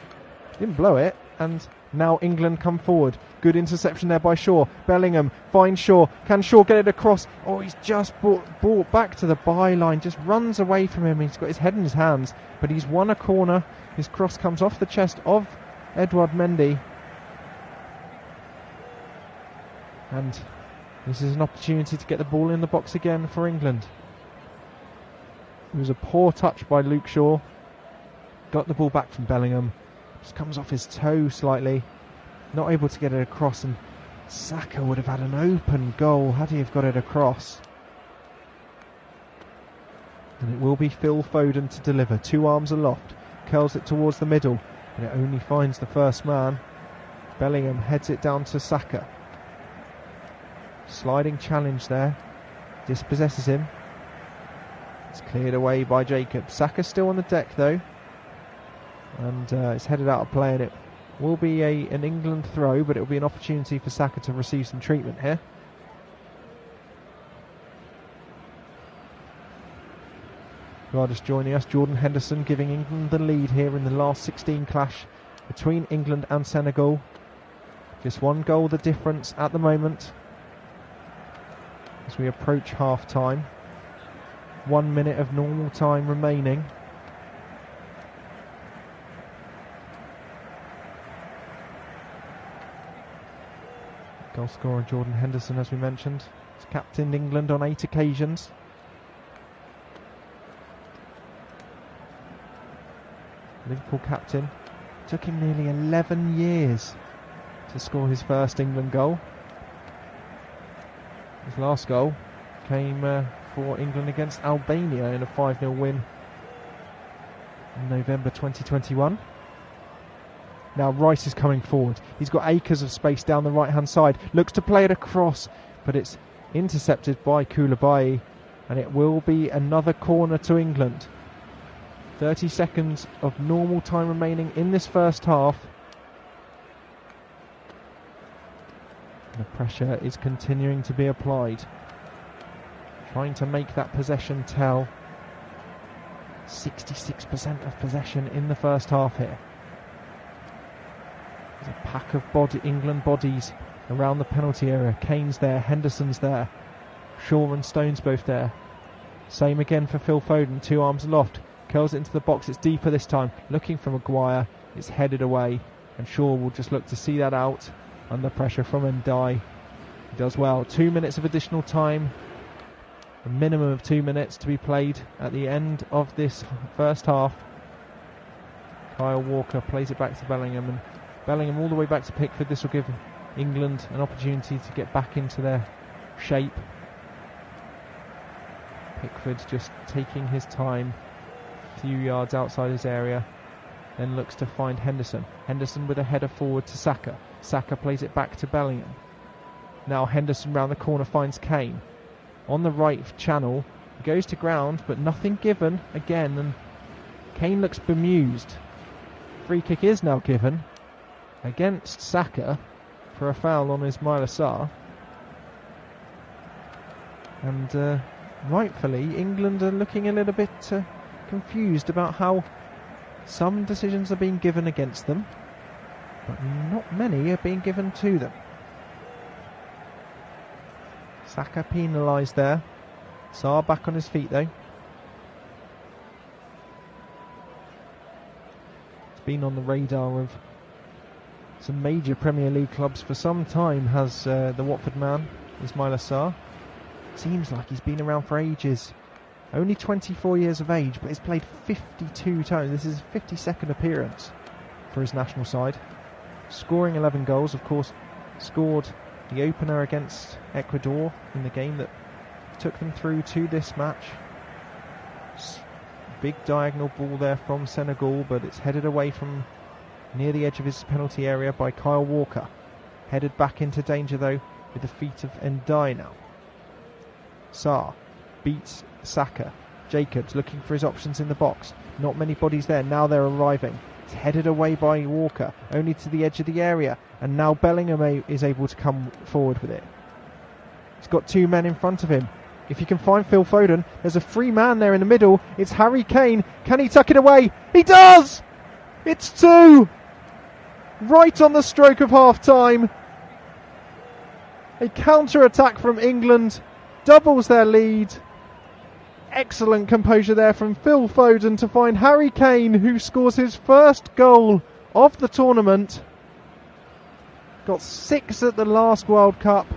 didn't blow it. And now England come forward. Good interception there by Shaw. Bellingham finds Shaw. Can Shaw get it across? Oh, he's just brought back to the byline. Just runs away from him. He's got his head in his hands, but he's won a corner. His cross comes off the chest of Edouard Mendy. And this is an opportunity to get the ball in the box again for England. It was a poor touch by Luke Shaw. Got the ball back from Bellingham. Just comes off his toe slightly. Not able to get it across, and Saka would have had an open goal had he have got it across. And it will be Phil Foden to deliver. 2 arms aloft. Curls it towards the middle, but it only finds the first man. Bellingham heads it down to Saka. Sliding challenge there. Dispossesses him. It's cleared away by Jacobs. Saka's still on the deck though. And it's headed out of play, and it will be an England throw, but it will be an opportunity for Saka to receive some treatment here. Just joining us, Jordan Henderson giving England the lead here in the last 16 clash between England and Senegal. Just 1 goal the difference at the moment as we approach half time. 1 minute of normal time remaining. Goal scorer Jordan Henderson, as we mentioned, has captained England on 8 occasions. Liverpool captain. Took him nearly 11 years to score his first England goal. His last goal came for England against Albania in a 5-0 win in November 2021. Now Rice is coming forward. He's got acres of space down the right hand side. Looks to play it across, but it's intercepted by Koulibaly, and it will be another corner to England. 30 seconds of normal time remaining in this first half. The pressure is continuing to be applied. Trying to make that possession tell. 66% of possession in the first half here. There's a pack of England bodies around the penalty area. Kane's there, Henderson's there, Shaw and Stone's both there. Same again for Phil Foden, 2 arms aloft. Curls it into the box, it's deeper this time. Looking for Maguire, it's headed away, and Shaw will just look to see that out under pressure from Ndiaye. He does well. 2 minutes of additional time. A minimum of 2 minutes to be played at the end of this first half. Kyle Walker plays it back to Bellingham, and Bellingham all the way back to Pickford. This will give England an opportunity to get back into their shape. Pickford just taking his time, a few yards outside his area, then looks to find Henderson. Henderson with a header forward to Saka. Saka plays it back to Bellingham. Now Henderson round the corner finds Kane. On the right channel, goes to ground, but nothing given again, and Kane looks bemused. Free kick is now given against Saka for a foul on Ismaila Sarr. And rightfully, England are looking a little bit confused about how some decisions are being given against them, but not many are being given to them. Saka penalised there. Sarr back on his feet though. It's been on the radar of some major Premier League clubs for some time, has the Watford man, Ismaila Sarr. Seems like he's been around for ages. Only 24 years of age, but he's played 52 times. This is his 52nd appearance for his national side. Scoring 11 goals, of course, scored the opener against Ecuador in the game that took them through to this match. Big diagonal ball there from Senegal, but it's headed away from near the edge of his penalty area by Kyle Walker. Headed back into danger though with the feet of Ndiaye now. Sarr beats Saka. Jacobs looking for his options in the box. Not many bodies there. Now they're arriving. It's headed away by Walker, only to the edge of the area. And now Bellingham is able to come forward with it. He's got 2 men in front of him. If you can find Phil Foden, there's a free man there in the middle. It's Harry Kane. Can he tuck it away? He does! It's 2! Right on the stroke of half-time. A counter-attack from England doubles their lead. Excellent composure there from Phil Foden to find Harry Kane, who scores his first goal of the tournament. Got 6 at the last World Cup.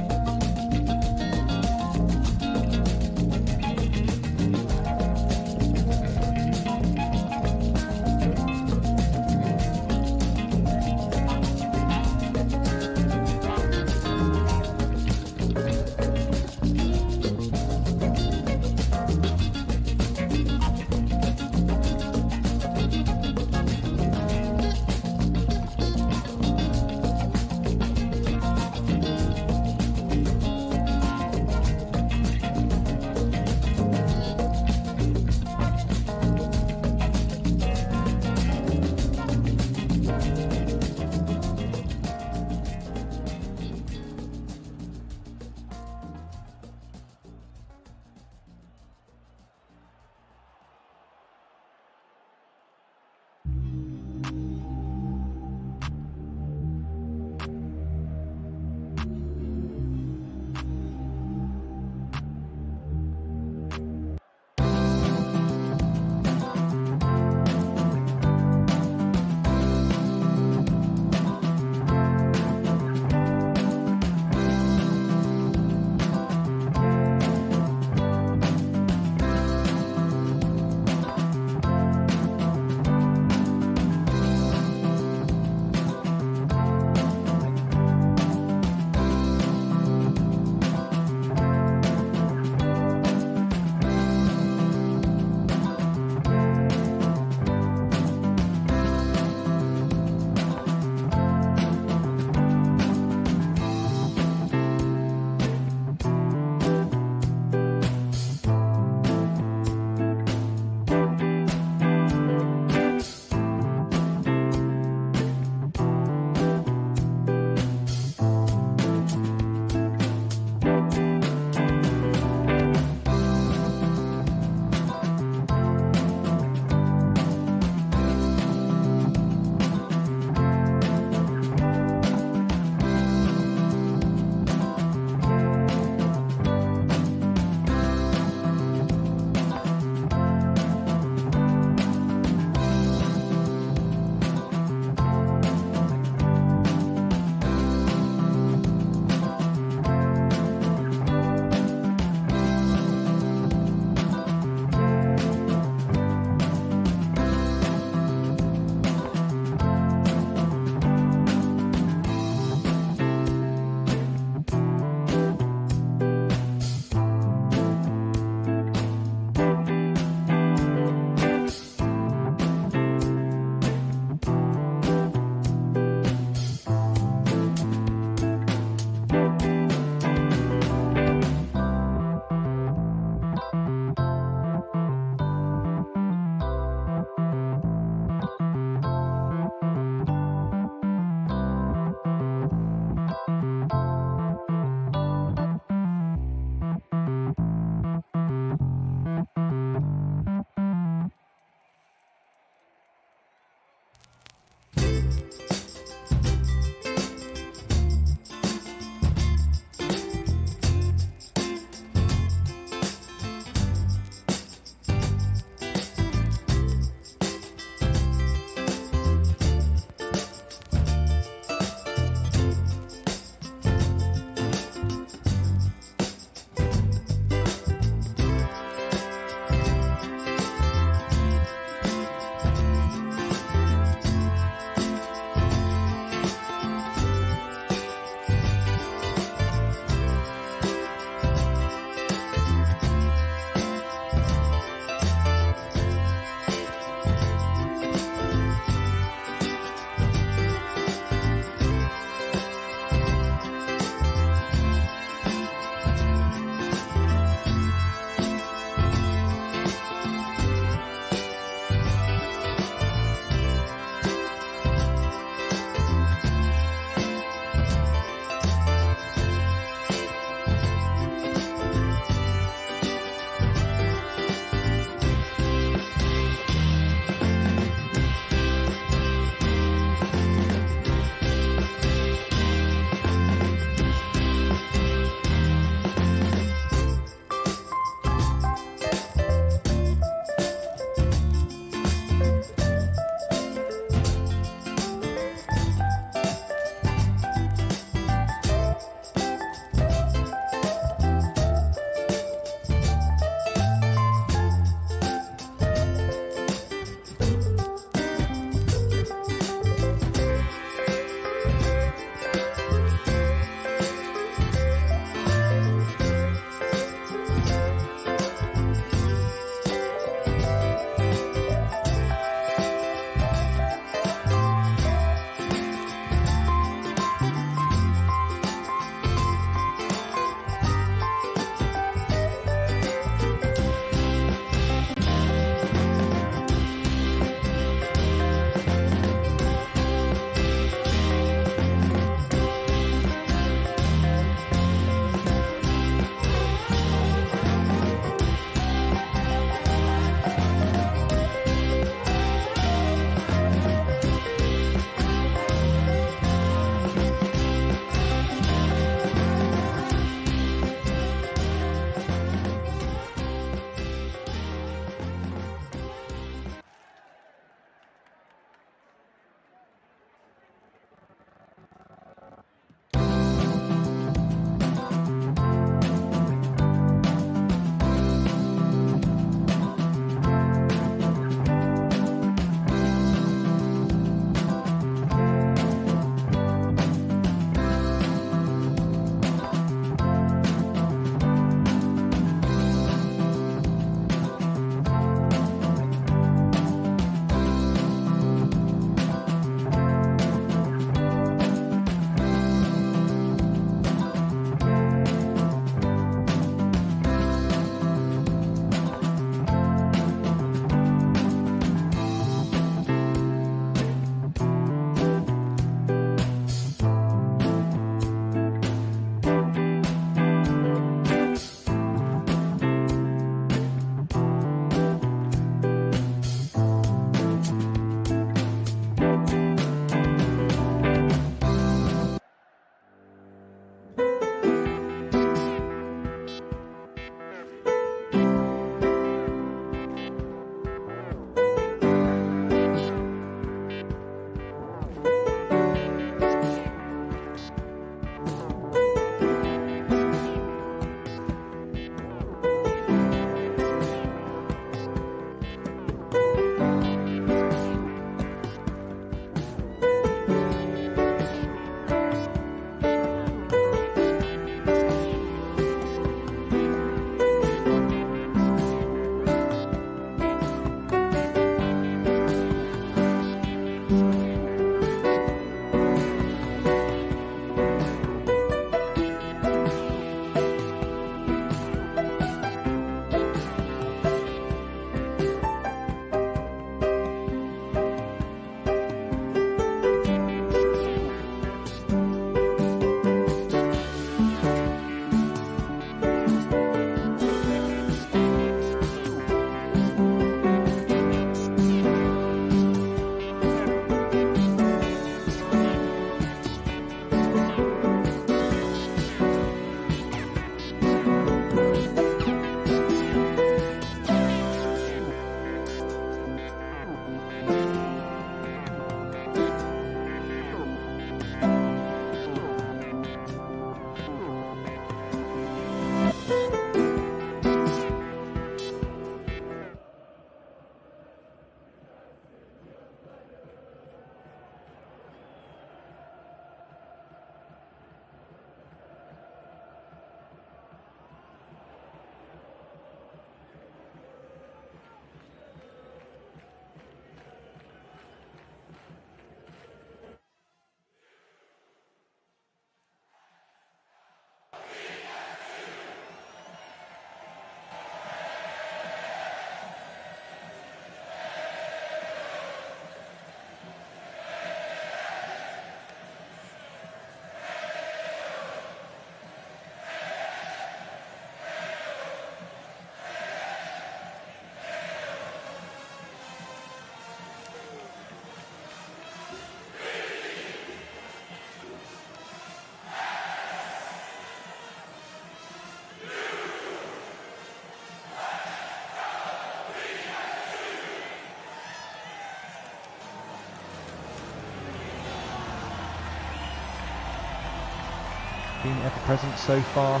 been ever present so far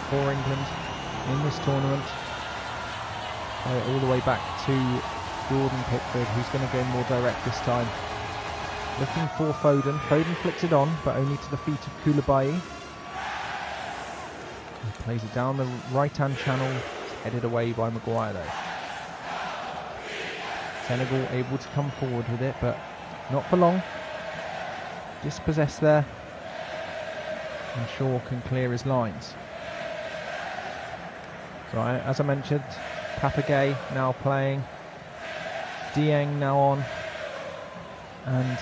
for England in this tournament. All the way back to Jordan Pickford, who's going to go more direct this time. Looking for Foden. Foden flicks it on, but only to the feet of Koulibaly. He plays it down the right-hand channel. It's headed away by Maguire though. Senegal able to come forward with it, but not for long. Dispossessed there. And Shaw can clear his lines. So as I mentioned, Papagay now playing. Dieng now on. And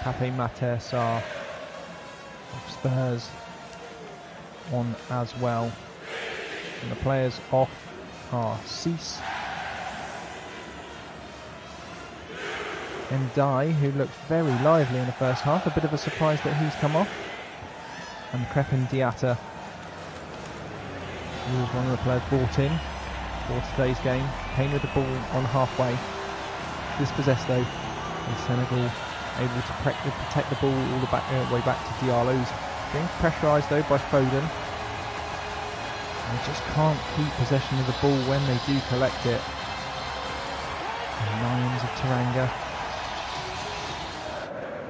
Pape Matar Sarr of Spurs on as well. And the players off are Cease and Dye, who looked very lively in the first half. A bit of a surprise that he's come off. And Crepin Diatta, who was one of the players brought in for today's game. Kane with the ball on halfway. Dispossessed though. And Senegal able to protect the ball all the way back to Diallo's. Being pressurised though by Foden. And they just can't keep possession of the ball when they do collect it. The Lions of Teranga.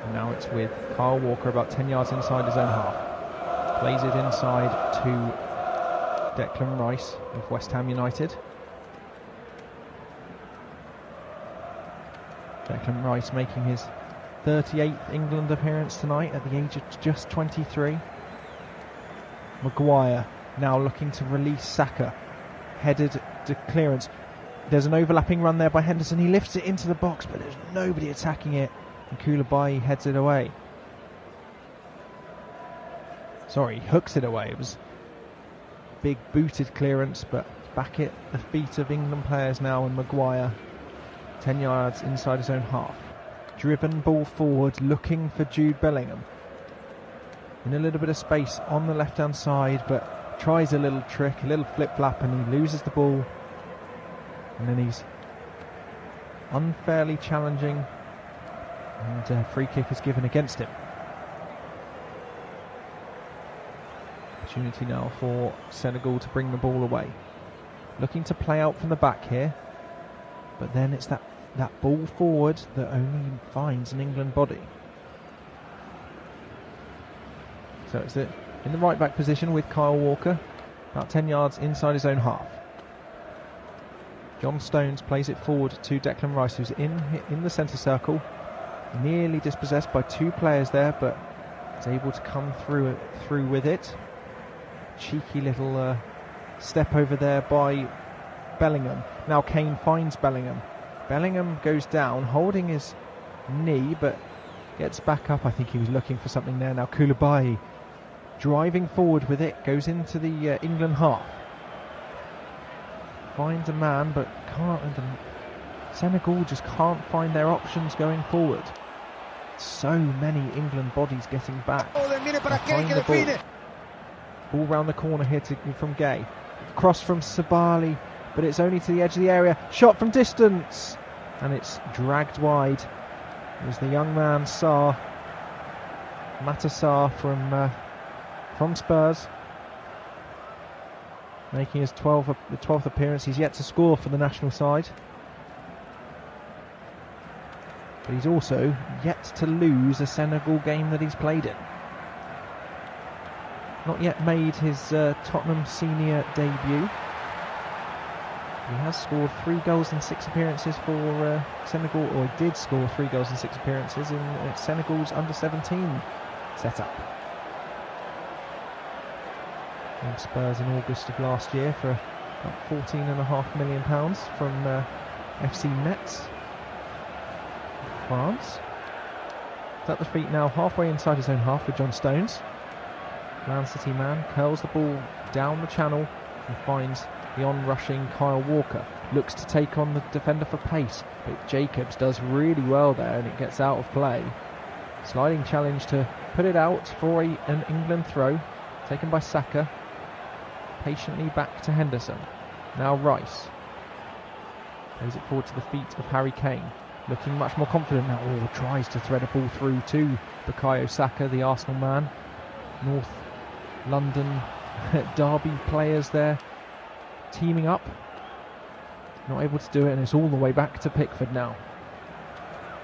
And now it's with Kyle Walker about 10 yards inside his own half. Plays it inside to Declan Rice of West Ham United. Declan Rice making his 38th England appearance tonight at the age of just 23. Maguire now looking to release Saka. Headed to clearance. There's an overlapping run there by Henderson. He lifts it into the box, but there's nobody attacking it. And Koulibaly heads it away. Sorry, hooks it away. It was a big booted clearance, but back at the feet of England players now, and Maguire 10 yards inside his own half. Driven ball forward, looking for Jude Bellingham. In a little bit of space on the left-hand side, but tries a little trick, a little flip-flap, and he loses the ball. And then he's unfairly challenging, and a free kick is given against him. Opportunity now for Senegal to bring the ball away. Looking to play out from the back here, but then it's that ball forward that only finds an England body. So it's in the right back position with Kyle Walker, about 10 yards inside his own half. John Stones plays it forward to Declan Rice, who's in the centre circle, nearly dispossessed by two players there, but is able to come through with it. Cheeky little step over there by Bellingham. Now Kane finds Bellingham. Bellingham goes down, holding his knee, but gets back up. I think he was looking for something there. Now Koulibaly driving forward with it, goes into the England half. Finds a man, but can't. Senegal just can't find their options going forward. So many England bodies getting back. Behind the ball. Ball round the corner here from Gay. Cross from Sabali, but it's only to the edge of the area. Shot from distance, and it's dragged wide. It was the young man Matar Sarr from Spurs, making his the 12th appearance. He's yet to score for the national side, but he's also yet to lose a Senegal game that he's played in. Not yet made his Tottenham senior debut. He has scored 3 goals in 6 appearances for Senegal, or he did score 3 goals in 6 appearances in Senegal's under-17 setup. From Spurs in August of last year for about £14.5 million from FC Metz, France. It's at the feet now, halfway inside his own half with John Stones. Man City man curls the ball down the channel and finds the on-rushing Kyle Walker. Looks to take on the defender for pace, but Jacobs does really well there and it gets out of play. Sliding challenge to put it out for an England throw, taken by Saka. Patiently back to Henderson. Now Rice plays it forward to the feet of Harry Kane. Looking much more confident now. Tries to thread a ball through to Bukayo Saka, the Arsenal man. London derby players there teaming up. Not able to do it, and it's all the way back to Pickford now.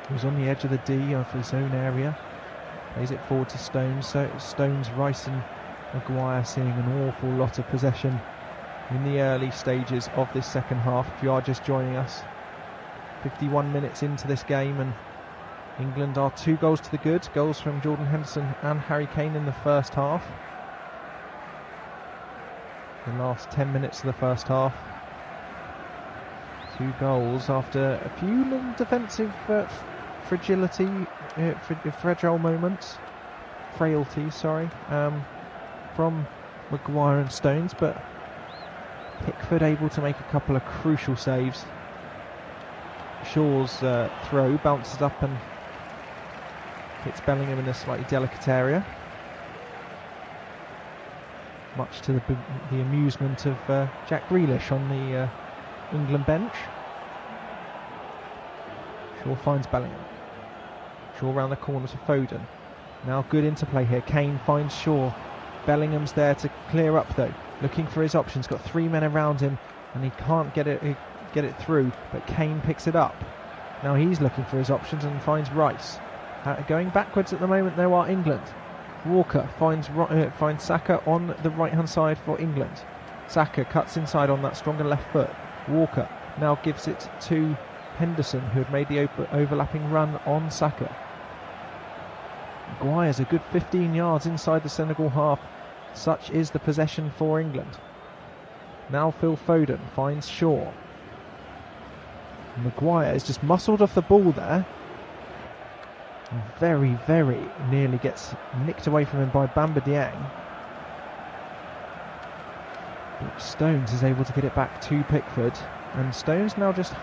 He was on the edge of the D of his own area. Plays it forward to Stones. So Stones, Rice and Maguire seeing an awful lot of possession in the early stages of this second half. If you are just joining us, 51 minutes into this game, and England are 2 goals to the good. Goals from Jordan Henderson and Harry Kane in the first half. The last 10 minutes of the first half. 2 goals after a few little defensive fragility, fragile moments, frailty, from Maguire and Stones, but Pickford able to make a couple of crucial saves. Shaw's throw bounces up and hits Bellingham in a slightly delicate area, much to the amusement of Jack Grealish on the England bench. Shaw finds Bellingham. Shaw round the corner to Foden. Now good interplay here. Kane finds Shaw. Bellingham's there to clear up though, looking for his options. Got 3 men around him and he can't get it through, but Kane picks it up. Now he's looking for his options and finds Rice. Going backwards at the moment there are England. Walker finds Saka on the right hand side for England. Saka cuts inside on that stronger left foot. Walker now gives it to Henderson, who had made the overlapping run on Saka. Maguire's a good 15 yards inside the Senegal half. Such is the possession for England. Now Phil Foden finds Shaw. Maguire is just muscled off the ball there. Very, very nearly gets nicked away from him by Bamba Dieng. But Stones is able to get it back to Pickford. And Stones now just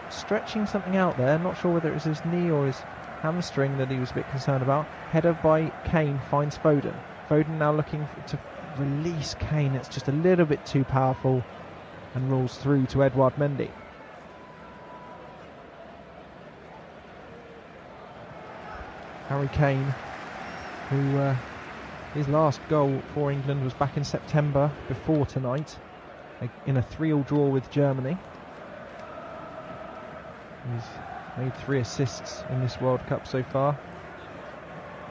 stretching something out there. Not sure whether it was his knee or his hamstring that he was a bit concerned about. Header by Kane finds Foden. Foden now looking to release Kane. It's just a little bit too powerful and rolls through to Edouard Mendy. Harry Kane, who his last goal for England was back in September before tonight in a 3-3 draw with Germany. He's made 3 assists in this World Cup so far,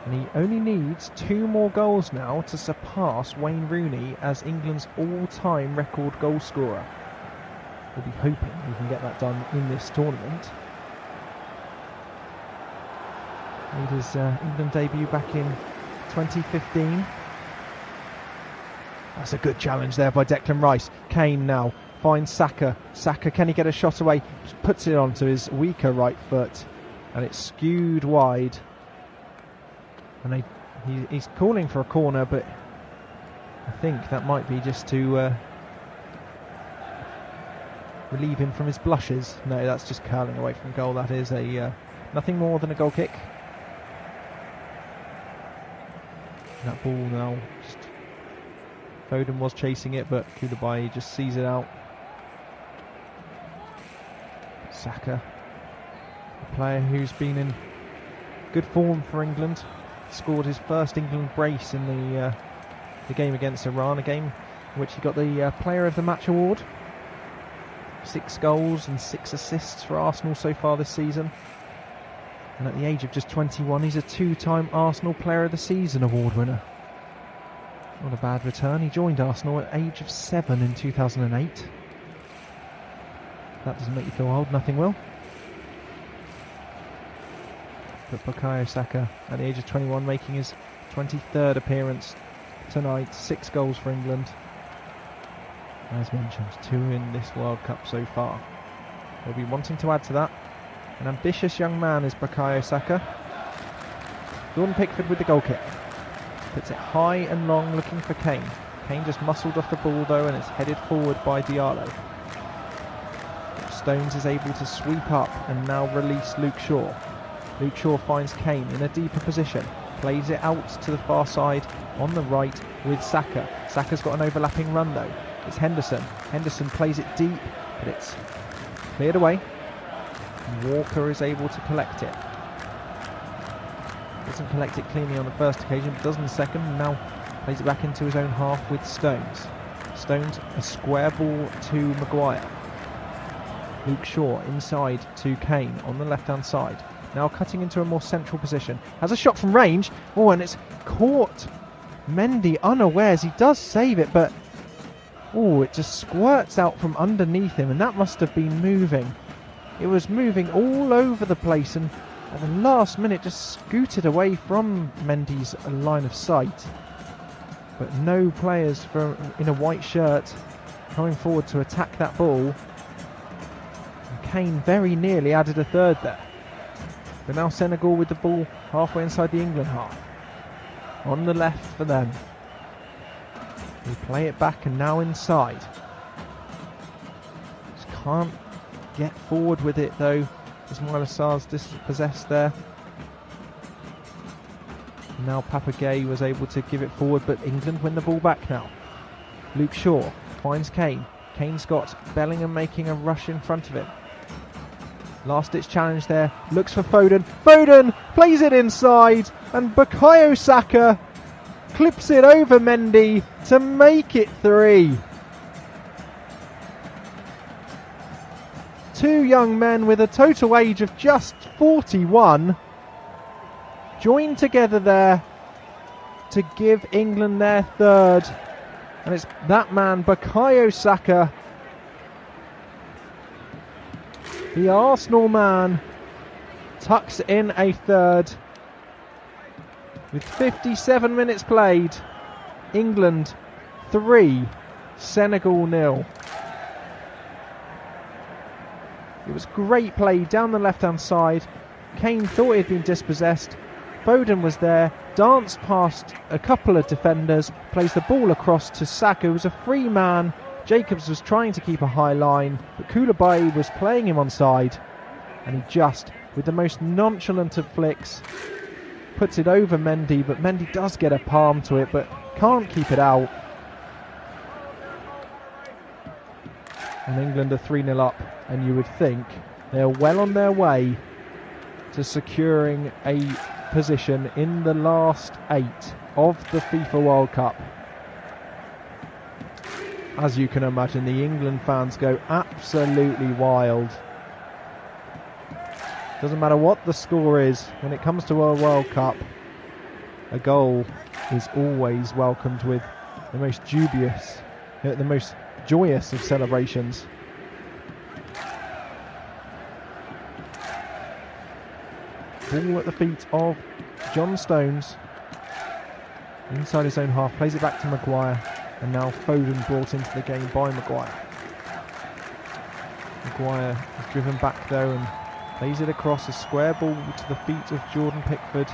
and he only needs 2 more goals now to surpass Wayne Rooney as England's all-time record goal scorer. We'll be hoping we can get that done in this tournament. Made his England debut back in 2015. That's a good challenge there by Declan Rice. Kane now finds Saka. Saka, can he get a shot away? Just puts it onto his weaker right foot, and it's skewed wide. And he's calling for a corner, but I think that might be just to relieve him from his blushes. No, that's just curling away from goal. That is a nothing more than a goal kick. That ball now, Foden was chasing it, but Koulibaly just sees it out. Saka, a player who's been in good form for England, scored his first England brace in the game against Iran, a game in which he got the Player of the Match award. 6 goals and 6 assists for Arsenal so far this season. And at the age of just 21, he's a 2-time Arsenal Player of the Season award winner. Not a bad return. He joined Arsenal at the age of 7 in 2008. That doesn't make you feel old, nothing will. But Bukayo Saka, at the age of 21, making his 23rd appearance tonight. 6 goals for England. As mentioned, 2 in this World Cup so far. They'll be wanting to add to that. An ambitious young man is Bukayo Saka. Jordan Pickford with the goal kick. Puts it high and long, looking for Kane. Kane just muscled off the ball though, and it's headed forward by Diallo. Stones is able to sweep up and now release Luke Shaw. Luke Shaw finds Kane in a deeper position. Plays it out to the far side on the right with Saka. Saka's got an overlapping run though. It's Henderson. Henderson plays it deep, but it's cleared away. Walker is able to collect it. Doesn't collect it cleanly on the first occasion, but does on the second. Now Plays it back into his own half with Stones. Stones, a square ball to Maguire. Luke Shaw inside to Kane on the left-hand side. Now cutting into a more central position. Has a shot from range. Oh, and it's caught Mendy unawares. He does save it, but oh, it just squirts out from underneath him, and that must have been moving. It was moving all over the place, and at the last minute just scooted away from Mendy's line of sight. But no players in a white shirt coming forward to attack that ball. And Kane very nearly added a third there. But now Senegal with the ball halfway inside the England half. On the left for them. They play it back and now inside. Just can't get forward with it though. Ismaila Sarr's dispossessed there. Now Papagay was able to give it forward, but England win the ball back now. Luke Shaw finds Kane. Kane's got Bellingham making a rush in front of him. Last ditch challenge there. Looks for Foden. Foden plays it inside, and Bukayo Saka clips it over Mendy to make it 3. Two young men with a total age of just 41 joined together there to give England their third, and it's that man Bukayo Saka, the Arsenal man, tucks in a third. With 57 minutes played, England 3, Senegal 0. It was great play down the left-hand side. Kane thought he'd been dispossessed. Foden was there, danced past a couple of defenders, plays the ball across to Saka, who was a free man. Jacobs was trying to keep a high line, but Koulibaly was playing him onside, and he just, with the most nonchalant of flicks, puts it over Mendy, but Mendy does get a palm to it, but can't keep it out. And England are 3-0 up, and you would think they're well on their way to securing a position in the last 8 of the FIFA World Cup. As you can imagine, the England fans go absolutely wild. Doesn't matter what the score is, when it comes to a World Cup, a goal is always welcomed with the most the most joyous of celebrations. Ball at the feet of John Stones. Inside his own half, plays it back to Maguire. And now Foden brought into the game by Maguire. Maguire is driven back though and plays it across, a square ball to the feet of Jordan Pickford.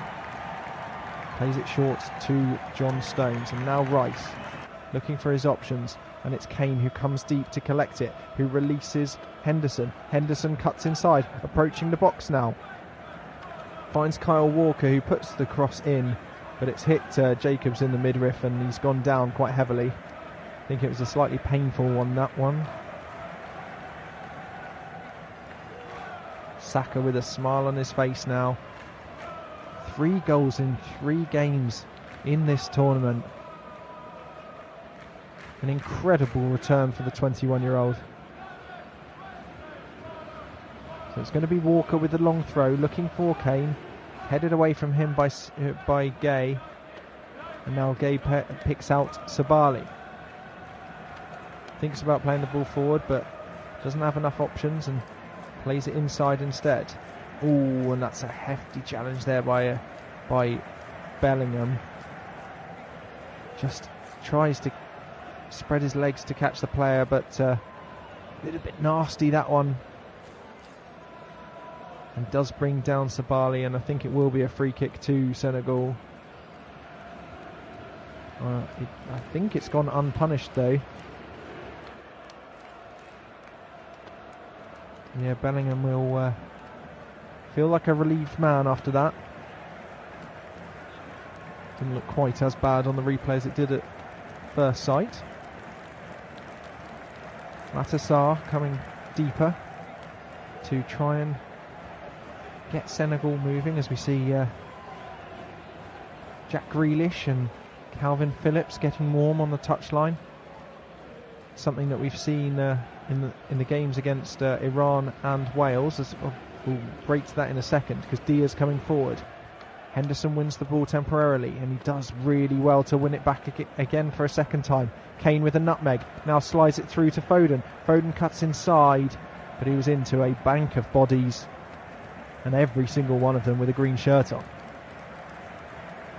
Plays it short to John Stones. And now Rice looking for his options. And it's Kane who comes deep to collect it, who releases Henderson. Henderson cuts inside, approaching the box now. Finds Kyle Walker, who puts the cross in, but it's hit Jacobs in the midriff and he's gone down quite heavily. I think it was a slightly painful one, that one. Saka with a smile on his face now. 3 goals in 3 games in this tournament. An incredible return for the 21-year-old. So it's going to be Walker with the long throw, looking for Kane. Headed away from him by Gay. And now Gay picks out Sabali. Thinks about playing the ball forward, but doesn't have enough options and plays it inside instead. Ooh, and that's a hefty challenge there by Bellingham. Just tries to spread his legs to catch the player, but a little bit nasty, that one. And does bring down Sabali, and I think it will be a free kick to Senegal. I think it's gone unpunished though. Yeah, Bellingham will feel like a relieved man after that. Didn't look quite as bad on the replay as it did at first sight. Matassar coming deeper to try and get Senegal moving, as we see Jack Grealish and Calvin Phillips getting warm on the touchline. Something that we've seen in the games against Iran and Wales. We'll break to that in a second, because Diaz coming forward. Henderson wins the ball temporarily, and he does really well to win it back again for a second time. Kane with a nutmeg, now slides it through to Foden. Foden cuts inside, but he was into a bank of bodies, and every single one of them with a green shirt on.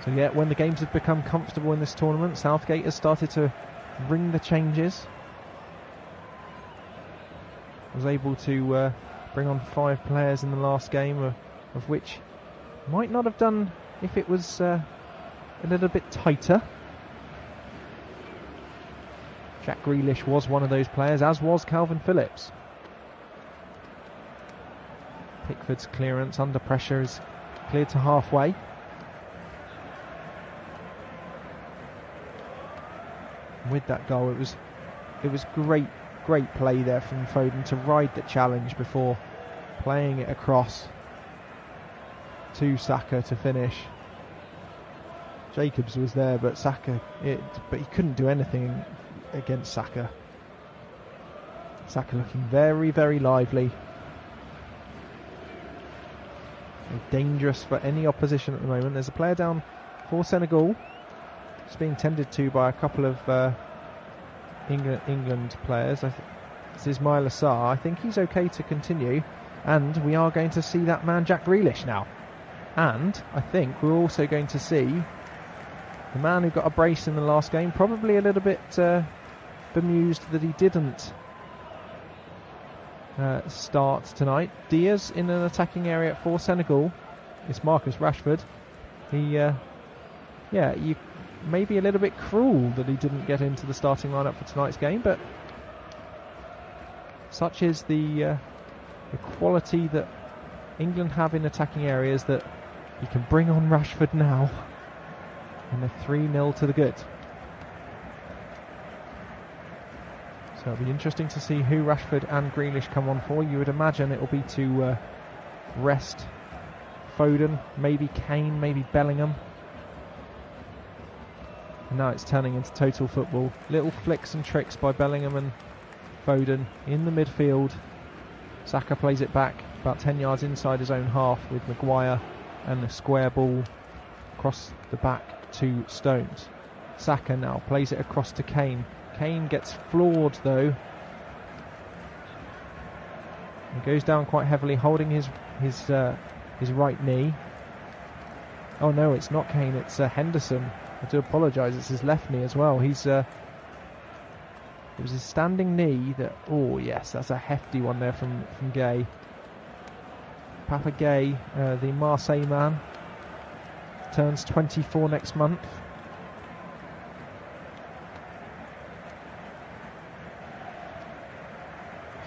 So yeah, when the games have become comfortable in this tournament, Southgate has started to ring the changes. Was able to bring on 5 players in the last game, of which might not have done if it was a little bit tighter. Jack Grealish was one of those players, as was Calvin Phillips. Pickford's clearance under pressure is cleared to halfway. With that goal, it was great play there from Foden to ride the challenge before playing it across to Saka to finish. Jacobs was there, but but he couldn't do anything against Saka. Saka looking very, very lively. Dangerous for any opposition at the moment. There's a player down for Senegal. It's being tended to by a couple of England players. This is Ismail Assar. I think he's okay to continue, and we are going to see that man Jack Grealish now. And I think we're also going to see the man who got a brace in the last game, probably a little bit bemused that he didn't start tonight. Diaz in an attacking area for Senegal. It's Marcus Rashford. You may be a little bit cruel that he didn't get into the starting lineup for tonight's game, but such is the quality that England have in attacking areas that you can bring on Rashford now, and they're 3-0 to the good. So it'll be interesting to see who Rashford and Grealish come on for. You would imagine it will be to rest Foden, maybe Kane, maybe Bellingham. And now it's turning into total football. Little flicks and tricks by Bellingham and Foden in the midfield. Saka plays it back about 10 yards inside his own half with Maguire, and the square ball across the back to Stones. Saka now plays it across to Kane. Kane gets floored though. He goes down quite heavily, holding his right knee. Oh no, it's not Kane, it's Henderson. I do apologise, it's his left knee as well. It was his standing knee that... Oh yes, that's a hefty one there from Gay. Papa Gay, the Marseille man, turns 24 next month.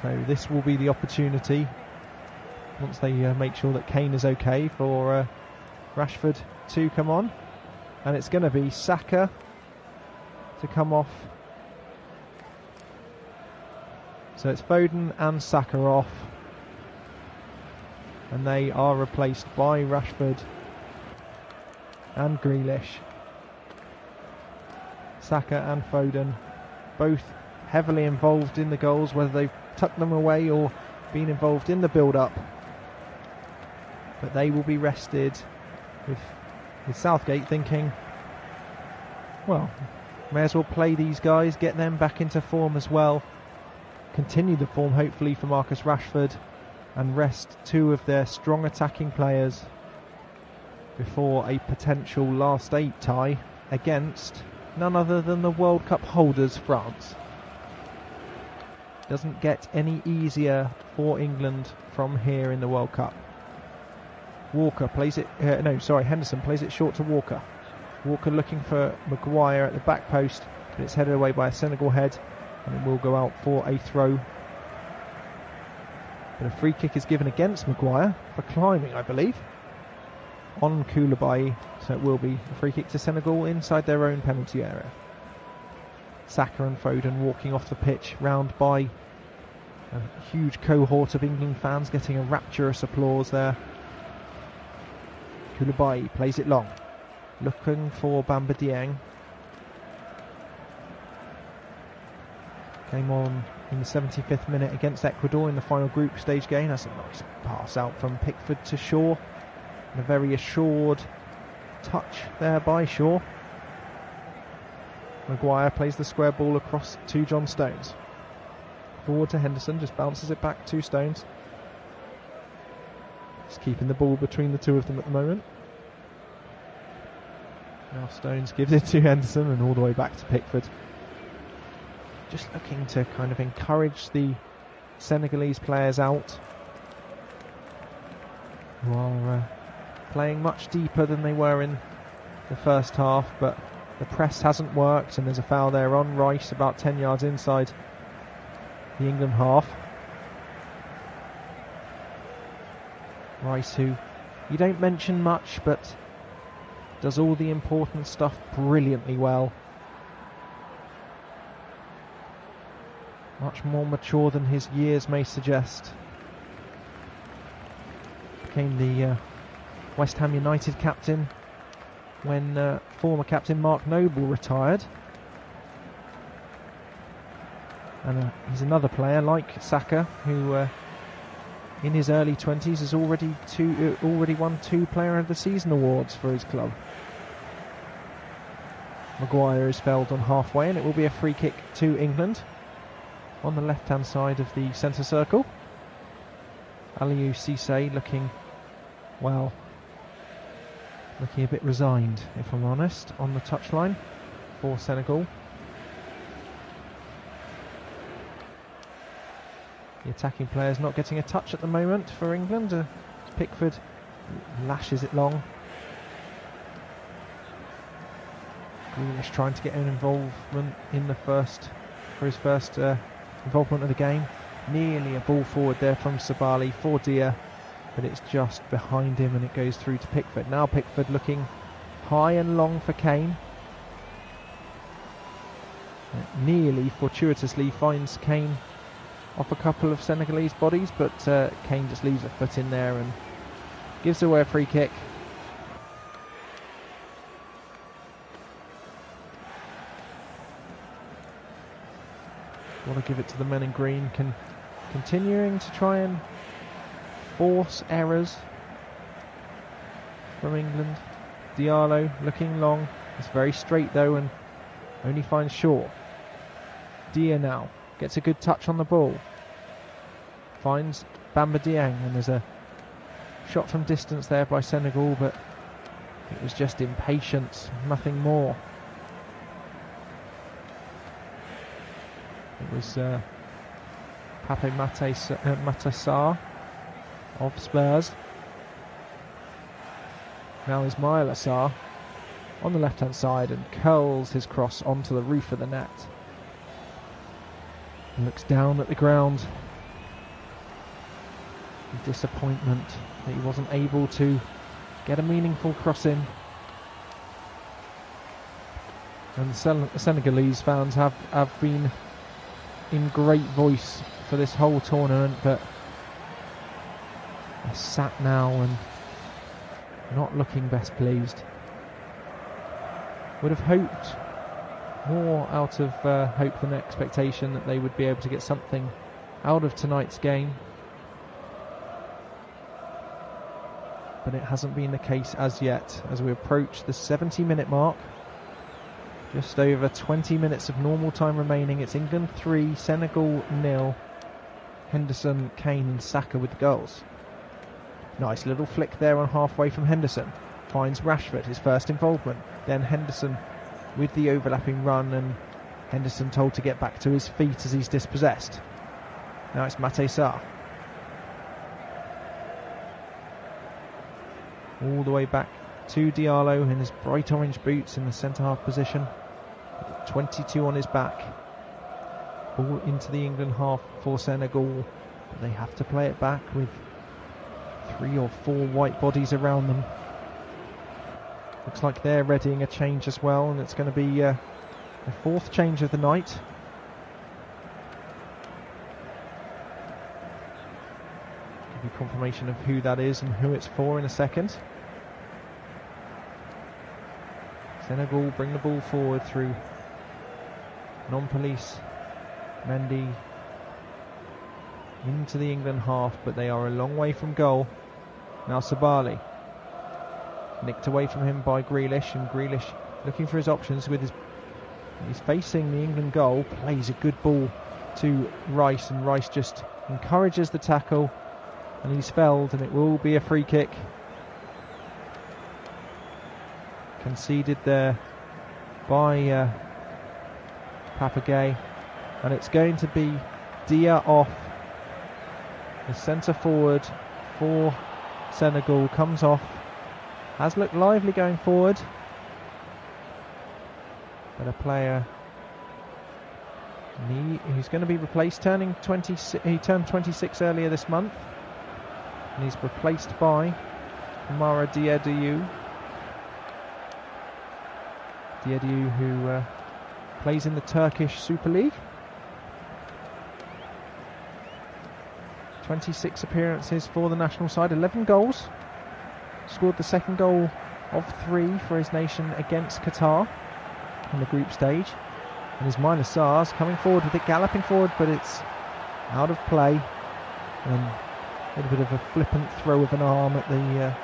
So this will be the opportunity, once they make sure that Kane is okay, for Rashford to come on. And it's going to be Saka to come off. So it's Foden and Saka off, and they are replaced by Rashford and Grealish. Saka and Foden, both heavily involved in the goals, whether they've tucked them away or been involved in the build-up. But they will be rested, with Southgate thinking, well, may as well play these guys, get them back into form as well, continue the form hopefully for Marcus Rashford, and rest 2 of their strong attacking players before a potential last 8 tie against none other than the World Cup holders, France. Doesn't get any easier for England from here in the World Cup. Walker plays it, Henderson plays it short to Walker. Walker looking for Maguire at the back post, but it's headed away by a Senegal head, and it will go out for a throw. But a free kick is given against Maguire for climbing, I believe, on Koulibaly, so it will be a free kick to Senegal inside their own penalty area. Saka and Foden walking off the pitch, round by a huge cohort of England fans getting a rapturous applause there. Koulibaly plays it long, looking for Bamba Dieng. Came on in the 75th minute against Ecuador in the final group stage game. That's a nice pass out from Pickford to Shaw. And a very assured touch there by Shaw. Maguire plays the square ball across to John Stones. Forward to Henderson, just bounces it back to Stones. Just keeping the ball between the two of them at the moment. Now Stones gives it to Henderson and all the way back to Pickford. Just looking to kind of encourage the Senegalese players out, who are playing much deeper than they were in the first half, but the press hasn't worked, and there's a foul there on Rice about 10 yards inside the England half. Rice, who you don't mention much, but does all the important stuff brilliantly well. Much more mature than his years may suggest. Became the West Ham United captain when former captain Mark Noble retired. And he's another player like Saka who in his early 20s has already won 2 Player of the Season awards for his club. Maguire is felled on halfway, and it will be a free kick to England on the left hand side of the centre circle. Aliou Cissé looking a bit resigned, if I'm honest, on the touchline for Senegal. The attacking players not getting a touch at the moment for England. Pickford lashes it long. Grealish trying to get an involvement in the his first involvement of the game. Nearly a ball forward there from Sabali for Dia, but it's just behind him and it goes through to Pickford. Now Pickford looking high and long for Kane. Nearly fortuitously finds Kane off a couple of Senegalese bodies, but Kane just leaves a foot in there and gives away a free kick. Want to give it to the men in green, continuing to try and force errors from England. Diallo looking long. It's very straight though and only finds Shaw. Dia now gets a good touch on the ball. Finds Bamba Dieng, and there's a shot from distance there by Senegal, but it was just impatience, nothing more. It was Pape Matar Sarr of Spurs. Now Ismail Assar on the left hand side and curls his cross onto the roof of the net. He looks down at the ground. Disappointment that he wasn't able to get a meaningful cross in. And the Senegalese fans have been in great voice for this whole tournament, but they're sat now and not looking best pleased. Would have hoped more out of hope than expectation that they would be able to get something out of tonight's game, but it hasn't been the case as yet as we approach the 70-minute mark. Just over 20 minutes of normal time remaining. It's England 3, Senegal 0. Henderson, Kane and Saka with the goals. Nice little flick there on halfway from Henderson. Finds Rashford, his first involvement. Then Henderson with the overlapping run, and Henderson told to get back to his feet as he's dispossessed. Now it's Matar Sarr. All the way back to Diallo in his bright orange boots in the centre-half position. 22 on his back. Ball into the England half for Senegal. But they have to play it back with 3 or 4 white bodies around them. Looks like they're readying a change as well, and it's going to be the 4th change of the night. Give you confirmation of who that is and who it's for in a second. Senegal bring the ball forward through non-police Mendy into the England half, but they are a long way from goal. Now Sabali, nicked away from him by Grealish, and Grealish looking for his options with he's facing the England goal, plays a good ball to Rice, and Rice just encourages the tackle, and he's felled, and it will be a free kick. Conceded there by Papagay, and it's going to be Dia off. The centre forward for Senegal comes off. Has looked lively going forward, but a player who's going to be replaced, turning 26. He turned 26 earlier this month, and he's replaced by Mara Diédiou. Diédiou, who plays in the Turkish Super League. 26 appearances for the national side, 11 goals. Scored the second goal of 3 for his nation against Qatar in the group stage. And Ismaila Sarr's coming forward with it, galloping forward, but it's out of play. And a little bit of a flippant throw of an arm at the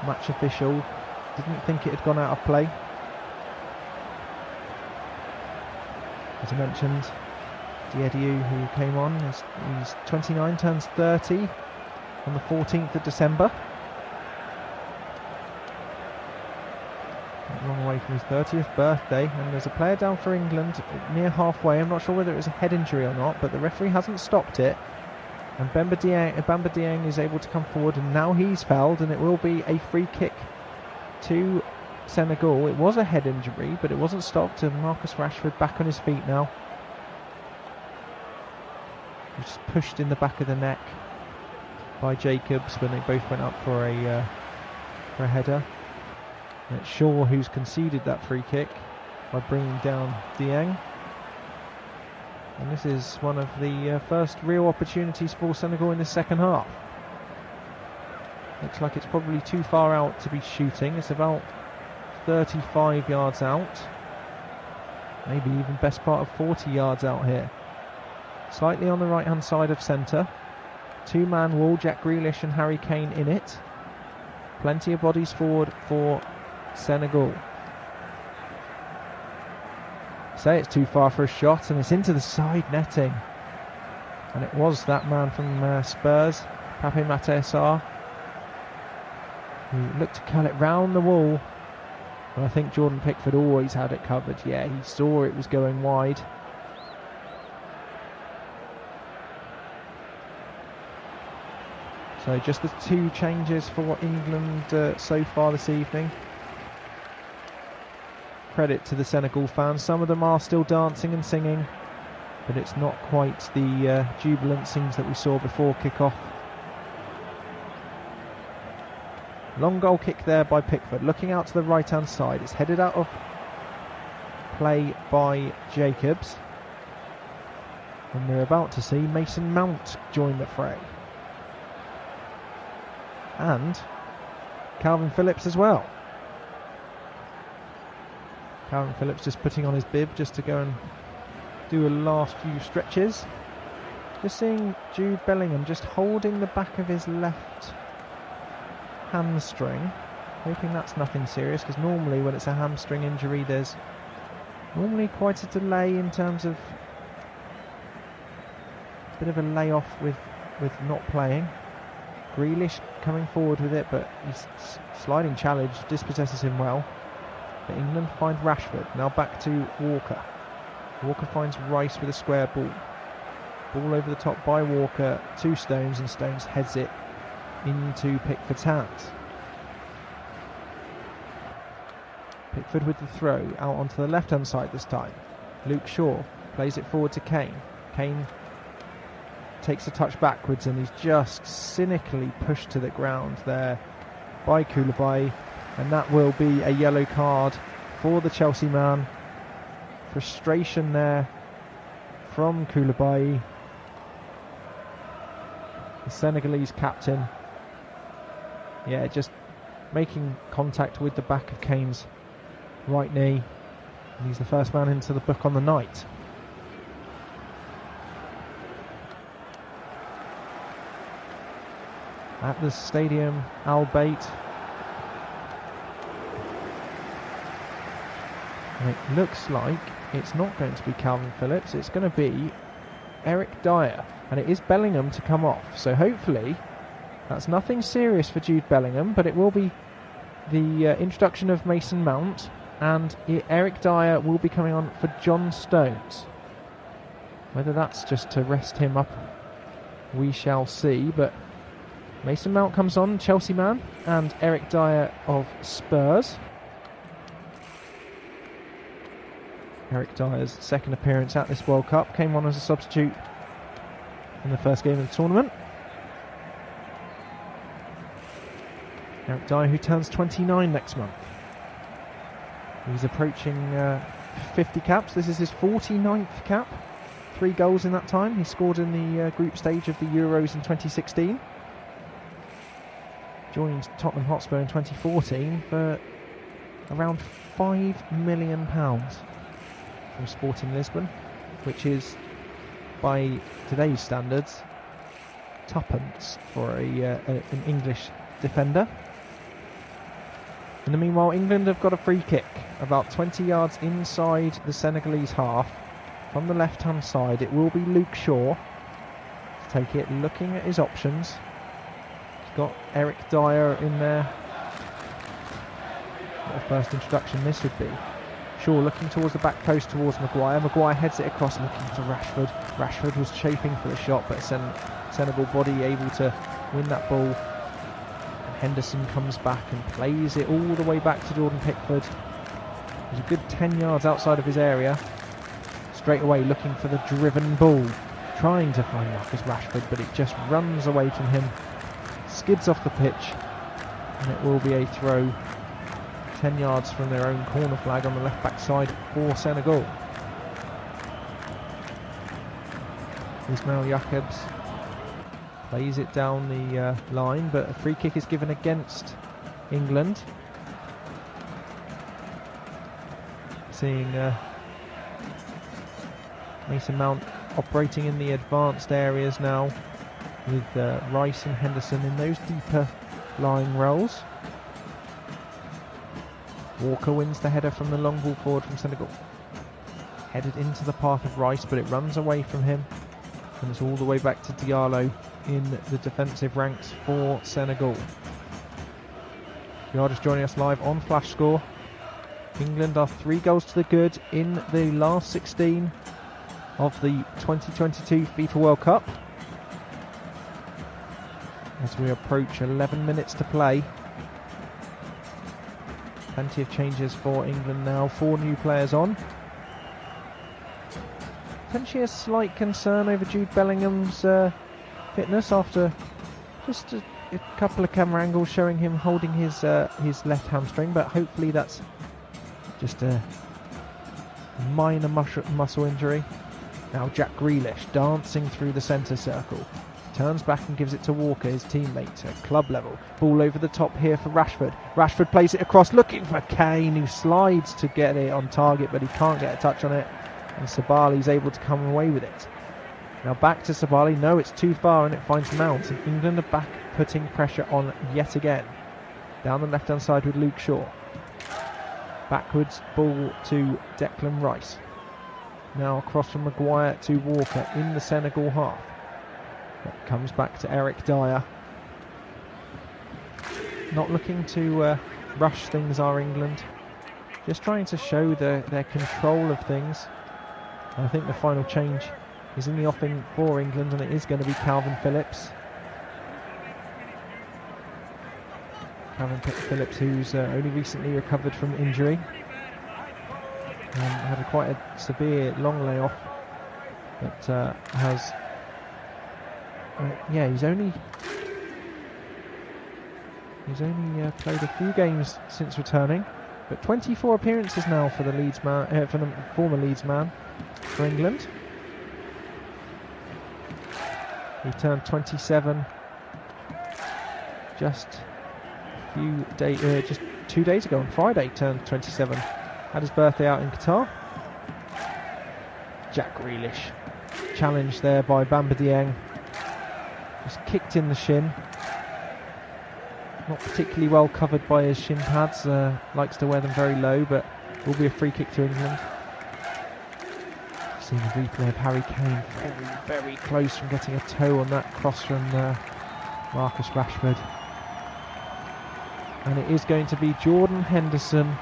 match official. Didn't think it had gone out of play. As I mentioned, Diédiou, who came on, he's 29, turns 30 on the 14th of December. Not long away from his 30th birthday, and there's a player down for England near halfway. I'm not sure whether it was a head injury or not, but the referee hasn't stopped it. And Bamba Dieng is able to come forward, and now he's fouled, and it will be a free kick to Senegal. It was a head injury, but it wasn't stopped, and Marcus Rashford back on his feet now. He was just pushed in the back of the neck by Jacobs when they both went up for a header. And it's Shaw who's conceded that free kick by bringing down Dieng. And this is one of the first real opportunities for Senegal in the second half. Looks like it's probably too far out to be shooting. It's about 35 yards out, maybe even best part of 40 yards out here. Slightly on the right hand side of centre, 2-man wall, Jack Grealish and Harry Kane in it. Plenty of bodies forward for Senegal. Say it's too far for a shot, and it's into the side netting, and it was that man from Spurs, Pape Matar Sarr, who looked to curl it round the wall. And I think Jordan Pickford always had it covered. Yeah, he saw it was going wide. So just the 2 changes for England so far this evening. Credit to the Senegal fans. Some of them are still dancing and singing, but it's not quite the jubilant scenes that we saw before kick-off. Long goal kick there by Pickford, looking out to the right hand side. It's headed out of play by Jacobs, and we're about to see Mason Mount join the fray, and Calvin Phillips as well. Calvin Phillips just putting on his bib just to go and do a last few stretches. Just seeing Jude Bellingham just holding the back of his left hamstring, hoping that's nothing serious, because normally when it's a hamstring injury there's normally quite a delay in terms of a bit of a layoff with not playing. Grealish coming forward with it, but his sliding challenge dispossesses him well. But England find Rashford, now back to Walker. Walker finds Rice with a square ball. Ball over the top by Walker to Stones, and Stones heads it into Pickford's hands. Pickford with the throw out onto the left hand side this time. Luke Shaw plays it forward to Kane. Kane takes a touch backwards, and he's just cynically pushed to the ground there by Koulibaly, and that will be a yellow card for the Chelsea man. Frustration there from Koulibaly, the Senegalese captain. Yeah, just making contact with the back of Kane's right knee, and he's the first man into the book on the night. at the Stadium Al Bayt. And it looks like it's not going to be Calvin Phillips, it's going to be Eric Dyer. And it is Bellingham to come off. So hopefully that's nothing serious for Jude Bellingham, but it will be the introduction of Mason Mount, and Eric Dyer will be coming on for John Stones. Whether that's just to rest him up, we shall see. But Mason Mount comes on, Chelsea man, and Eric Dyer of Spurs. Eric Dyer's second appearance at this World Cup, came on as a substitute in the first game of the tournament. Eric Dyer, who turns 29 next month. He's approaching 50 caps. This is his 49th cap. 3 goals in that time. He scored in the group stage of the Euros in 2016. Joined Tottenham Hotspur in 2014 for around £5 million from Sporting Lisbon, which is, by today's standards, tuppence for an English defender. In the meanwhile, England have got a free kick about 20 yards inside the Senegalese half from the left-hand side. It will be Luke Shaw to take it, looking at his options. He's got Eric Dyer in there. What a first introduction this would be. Shaw looking towards the back post towards Maguire. Maguire heads it across, looking for Rashford. Rashford was chafing for the shot, but Senegal body able to win that ball. And Henderson comes back and plays it all the way back to Jordan Pickford. He's a good 10 yards outside of his area. Straight away looking for the driven ball, trying to find Marcus Rashford, but it just runs away from him, skids off the pitch, and it will be a throw 10 yards from their own corner flag on the left back side for Senegal. Ismail Jakobs plays it down the line, but a free kick is given against England. Seeing Mason Mount operating in the advanced areas now, with Rice and Henderson in those deeper lying roles. Walker wins the header from the long ball forward from Senegal. Headed into the path of Rice, but it runs away from him, and it's all the way back to Diallo in the defensive ranks for Senegal. If you are just joining us live on Flash Score, England are 3 goals to the good in the last 16 of the 2022 FIFA World Cup. As we approach 11 minutes to play. Plenty of changes for England now. 4 new players on. Potentially a slight concern over Jude Bellingham's fitness after just a couple of camera angles showing him holding his left hamstring, but hopefully that's just a minor muscle injury. Now Jack Grealish dancing through the centre circle. Turns back and gives it to Walker, his teammate, at club level. Ball over the top here for Rashford. Rashford plays it across, looking for Kane, who slides to get it on target, but he can't get a touch on it. And Sabali's able to come away with it. Now back to Sabali. No, it's too far, and it finds Mount. And England are back putting pressure on yet again. Down the left-hand side with Luke Shaw. Backwards, ball to Declan Rice. Now across from Maguire to Walker in the Senegal half. That comes back to Eric Dyer. Not looking to rush things are England. Just trying to show their control of things. And I think the final change is in the offing for England, and it is going to be Calvin Phillips. Calvin Phillips, who's only recently recovered from injury. Had quite a severe long layoff, but has... he's only played a few games since returning, but 24 appearances now for the Leeds man, for the former Leeds man for England. He turned 27 just 2 days ago. On Friday, turned 27. Had his birthday out in Qatar. Jack Grealish challenged there by Bamba Dieng. Just kicked in the shin. Not particularly well covered by his shin pads, likes to wear them very low, but will be a free kick to England. Seeing the replay of Harry Kane, very close from getting a toe on that cross from Marcus Rashford. And it is going to be Jordan Henderson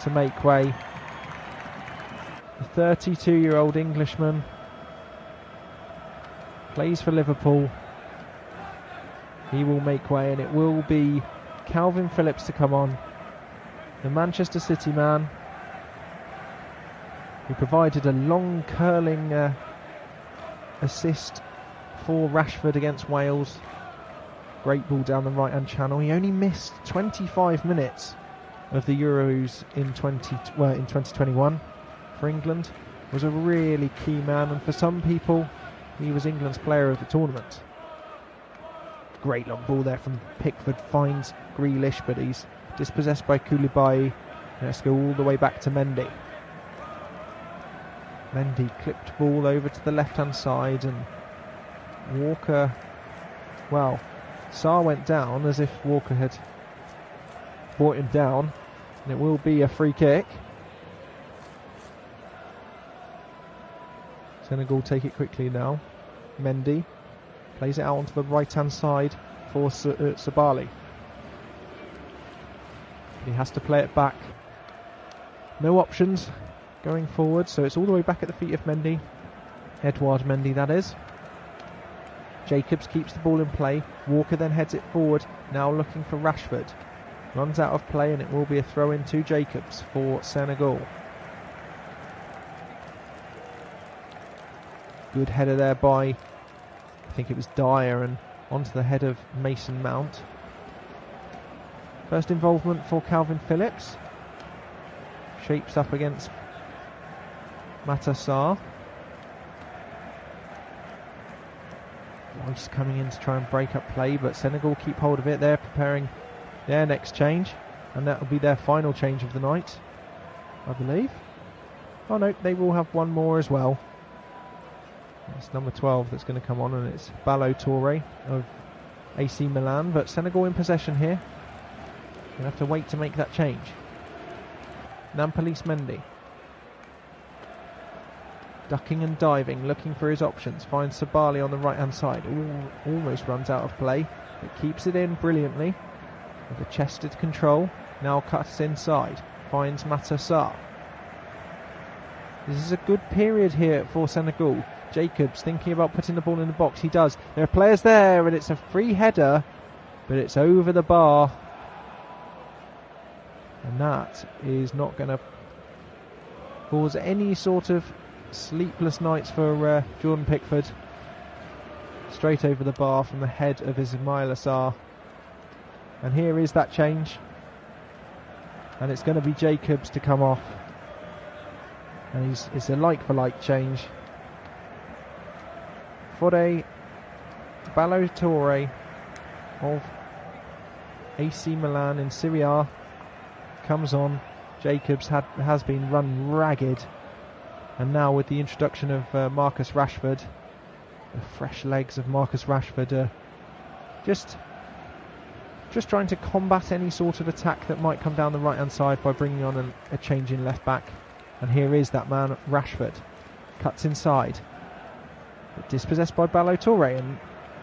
to make way. The 32-year-old Englishman plays for Liverpool. He will make way, and it will be Calvin Phillips to come on, the Manchester City man, who provided a long curling assist for Rashford against Wales. Great ball down the right hand channel. He only missed 25 minutes of the Euros in 2021 for England. Was a really key man, and for some people he was England's player of the tournament. Great long ball there from Pickford, finds Grealish, but he's dispossessed by Koulibaly. Let's go all the way back to Mendy. Mendy clipped ball over to the left hand side, and Walker, well, Saar went down as if Walker had brought him down, and it will be a free kick. Senegal take it quickly now. Mendy plays it out onto the right hand side for Sabali. He has to play it back. No options going forward, so it's all the way back at the feet of Mendy. Edouard Mendy, that is. Jacobs keeps the ball in play. Walker then heads it forward, now looking for Rashford. Runs out of play, and it will be a throw in to Jacobs for Senegal. Good header there by, I think it was Dyer, and onto the head of Mason Mount. First involvement for Calvin Phillips. Shapes up against Matassar. Royce coming in to try and break up play, but Senegal keep hold of it. They're preparing their next change, and that will be their final change of the night, I believe. Oh no, they will have one more as well. It's number 12 that's going to come on, and it's Ballo Touré of AC Milan, but Senegal in possession here. You'll have to wait to make that change. Nampalys Mendy. Ducking and diving, looking for his options. Finds Sabali on the right hand side. Almost runs out of play, but keeps it in brilliantly with a chested control. Now cuts inside. Finds Matassar. This is a good period here for Senegal. Jacobs thinking about putting the ball in the box. He does. There are players there, and it's a free header, but it's over the bar. And that is not going to cause any sort of sleepless nights for Jordan Pickford. Straight over the bar from the head of Ismail Assar. And here is that change. And it's going to be Jacobs to come off. And it's a like-for-like change. Fode Ballo Touré of AC Milan in Serie A comes on. Jacobs has been run ragged, and now with the introduction of Marcus Rashford, the fresh legs of Marcus Rashford, just trying to combat any sort of attack that might come down the right hand side by bringing on a change in left back. And here is that man, Rashford, cuts inside, but dispossessed by Ballo Touré, and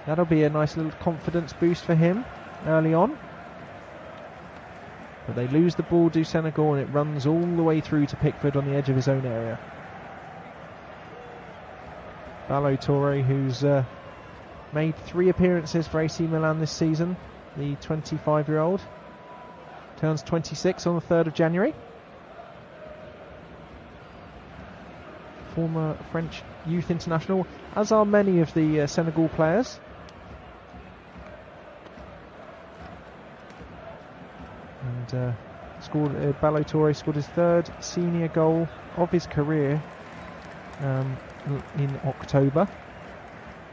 that'll be a nice little confidence boost for him early on. But they lose the ball, do Senegal, and it runs all the way through to Pickford on the edge of his own area. Ballo Touré, who's made 3 appearances for AC Milan this season, the 25-year-old, turns 26 on the 3rd of January. Former French youth international, as are many of the Senegal players. And Ballo Touré scored his 3rd senior goal of his career in October.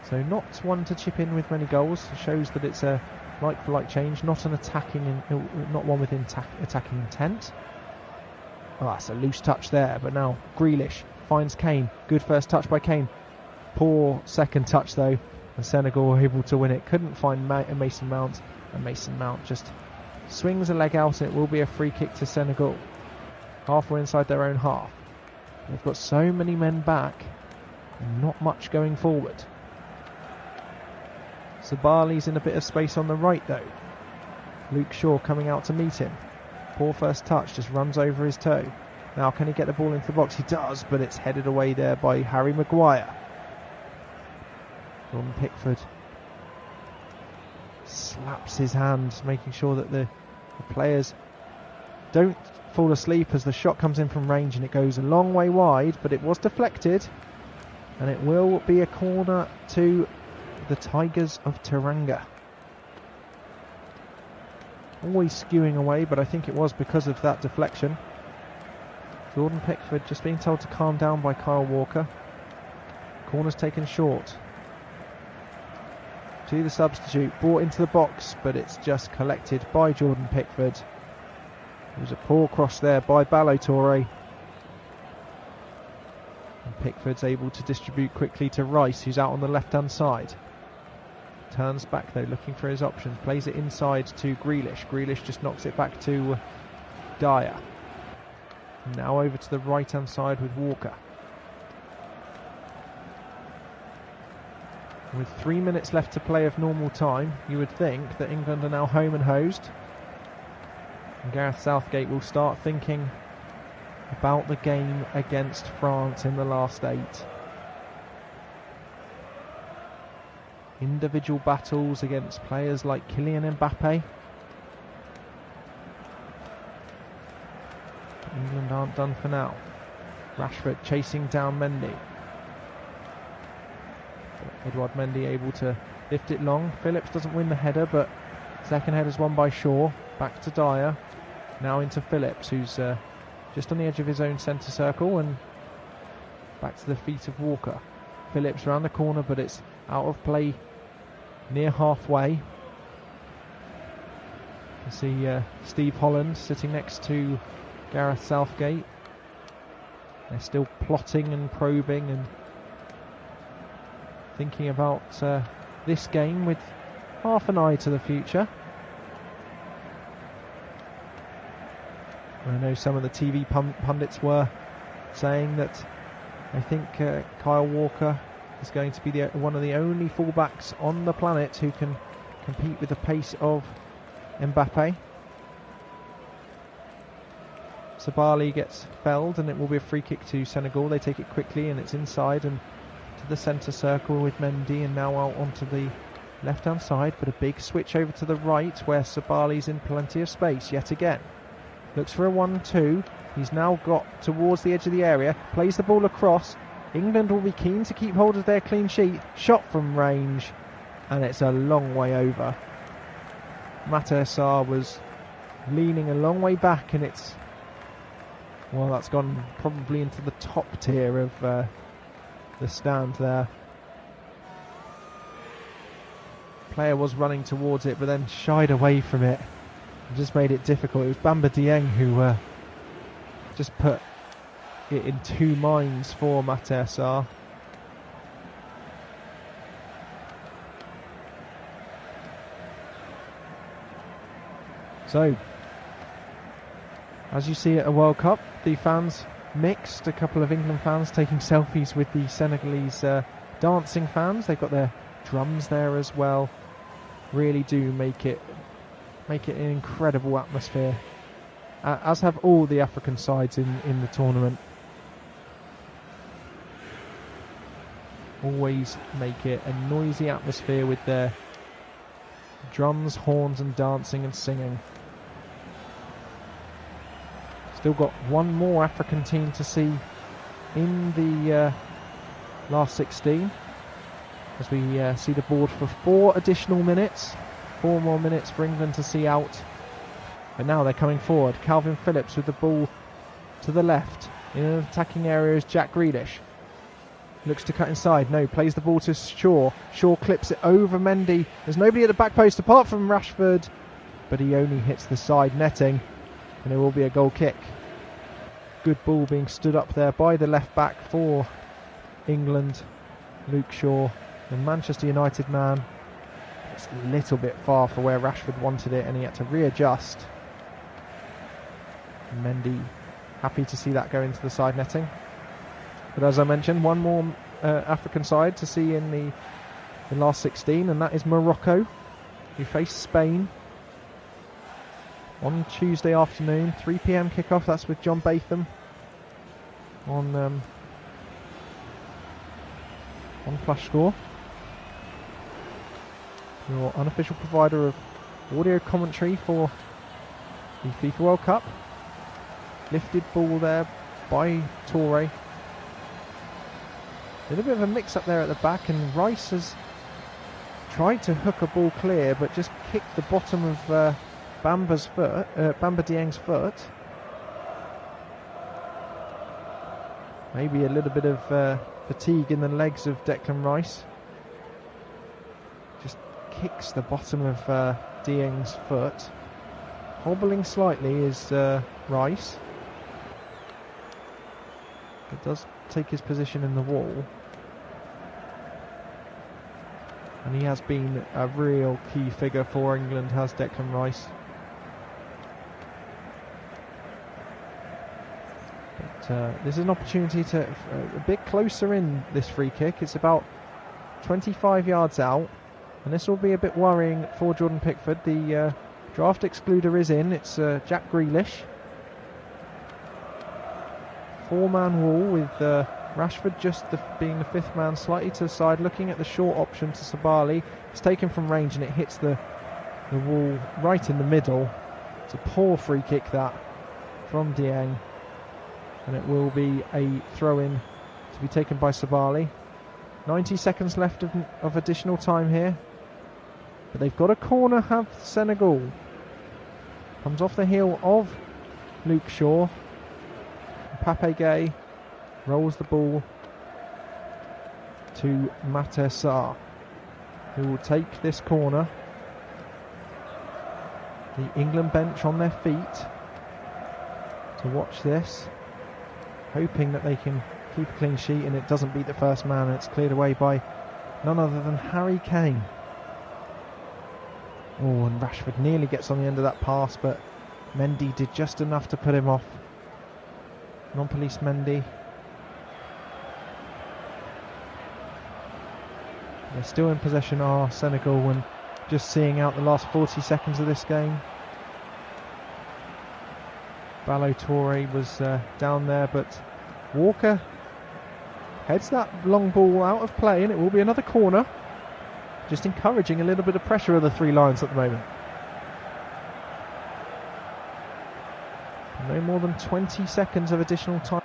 So not one to chip in with many goals. It shows that it's a like-for-like change, not one with attacking intent. Oh, that's a loose touch there, but now Grealish finds Kane. Good first touch by Kane. Poor second touch though, and Senegal were able to win it. Couldn't find Mason Mount, and Mason Mount just swings a leg out, and it will be a free kick to Senegal. Halfway inside their own half. They've got so many men back, and not much going forward. Sabali's in a bit of space on the right though. Luke Shaw coming out to meet him. Poor first touch, just runs over his toe. Now can he get the ball into the box? He does, but it's headed away there by Harry Maguire. Jordan Pickford slaps his hand, making sure that the players don't fall asleep as the shot comes in from range, and it goes a long way wide, but it was deflected, and it will be a corner to the Tigers of Teranga. Always skewing away, but I think it was because of that deflection. Jordan Pickford just being told to calm down by Kyle Walker. Corner's taken short. To the substitute, brought into the box, but it's just collected by Jordan Pickford. It was a poor cross there by Ballo-Touré. And Pickford's able to distribute quickly to Rice, who's out on the left-hand side. Turns back though, looking for his options. Plays it inside to Grealish. Grealish just knocks it back to Dyer. Now over to the right-hand side with Walker. With 3 minutes left to play of normal time, you would think that England are now home and hosed. And Gareth Southgate will start thinking about the game against France in the last 8. Individual battles against players like Kylian Mbappe. England aren't done for now. Rashford chasing down Mendy. Edouard Mendy able to lift it long. Phillips doesn't win the header, but second header's won by Shaw. Back to Dyer. Now into Phillips, who's just on the edge of his own centre circle, and back to the feet of Walker. Phillips round the corner, but it's out of play near halfway. You see Steve Holland sitting next to Gareth Southgate. They're still plotting and probing and thinking about this game with half an eye to the future. I know some of the TV pundits were saying that I think Kyle Walker is going to be one of the only fullbacks on the planet who can compete with the pace of Mbappe. Sabali gets felled, and it will be a free kick to Senegal. They take it quickly, and it's inside and to the centre circle with Mendy, and now out onto the left-hand side, but a big switch over to the right where Sabali's in plenty of space yet again. Looks for a 1-2. He's now got towards the edge of the area, plays the ball across. England will be keen to keep hold of their clean sheet. Shot from range, and it's a long way over. Mater Sarr was leaning a long way back, and it's, well, that's gone probably into the top tier of the stand there. Player was running towards it, but then shied away from it. It just made it difficult. It was Bamba Dieng who just put it in two minds for Mater Sarr. So, as you see at a World Cup, the fans mixed. A couple of England fans taking selfies with the Senegalese dancing fans. They've got their drums there as well. Really do make it an incredible atmosphere, as have all the African sides in the tournament. Always make it a noisy atmosphere with their drums, horns and dancing and singing. Still got one more African team to see in the last 16, as we see the board for 4 additional minutes. 4 more minutes for England to see out. But now they're coming forward. Calvin Phillips with the ball to the left. In an attacking area is Jack Grealish. Looks to cut inside. No, plays the ball to Shaw. Shaw clips it over Mendy. There's nobody at the back post apart from Rashford, but he only hits the side netting, and it will be a goal kick. Good ball being stood up there by the left back for England, Luke Shaw, the Manchester United man. It's a little bit far for where Rashford wanted it, and he had to readjust. Mendy happy to see that go into the side netting. But as I mentioned, one more African side to see in the last 16, and that is Morocco, who face Spain on Tuesday afternoon, 3 p.m. kickoff. That's with John Batham on Flash Score, your unofficial provider of audio commentary for the FIFA World Cup. Lifted ball there by Toure. A little bit of a mix up there at the back, and Rice has tried to hook a ball clear but just kicked the bottom of Bamba Dieng's foot. Maybe a little bit of fatigue in the legs of Declan Rice. Just kicks the bottom of Dieng's foot. Hobbling slightly is Rice. It does take his position in the wall. And he has been a real key figure for England, has Declan Rice. But this is an opportunity to a bit closer in this free kick. It's about 25 yards out, and this will be a bit worrying for Jordan Pickford. The draft excluder is in. It's Jack Grealish. 4-man wall with Rashford just being the 5th man, slightly to the side, looking at the short option to Sabali. It's taken from range and it hits the wall right in the middle. It's a poor free kick that from Dieng, and it will be a throw-in to be taken by Sabali. 90 seconds left of additional time here, but they've got a corner, have Senegal. Comes off the heel of Luke Shaw. Pape Gay rolls the ball to Mater Sarr, who will take this corner. The England bench on their feet to watch this, hoping that they can keep a clean sheet and it doesn't beat the first man, and it's cleared away by none other than Harry Kane. Oh, and Rashford nearly gets on the end of that pass, but Mendy did just enough to put him off. Non-police Mendy. They're still in possession, are Senegal, and just seeing out the last 40 seconds of this game. Ballo Toure was down there, but Walker heads that long ball out of play, and it will be another corner. Just encouraging a little bit of pressure of the three lions at the moment. No more than 20 seconds of additional time.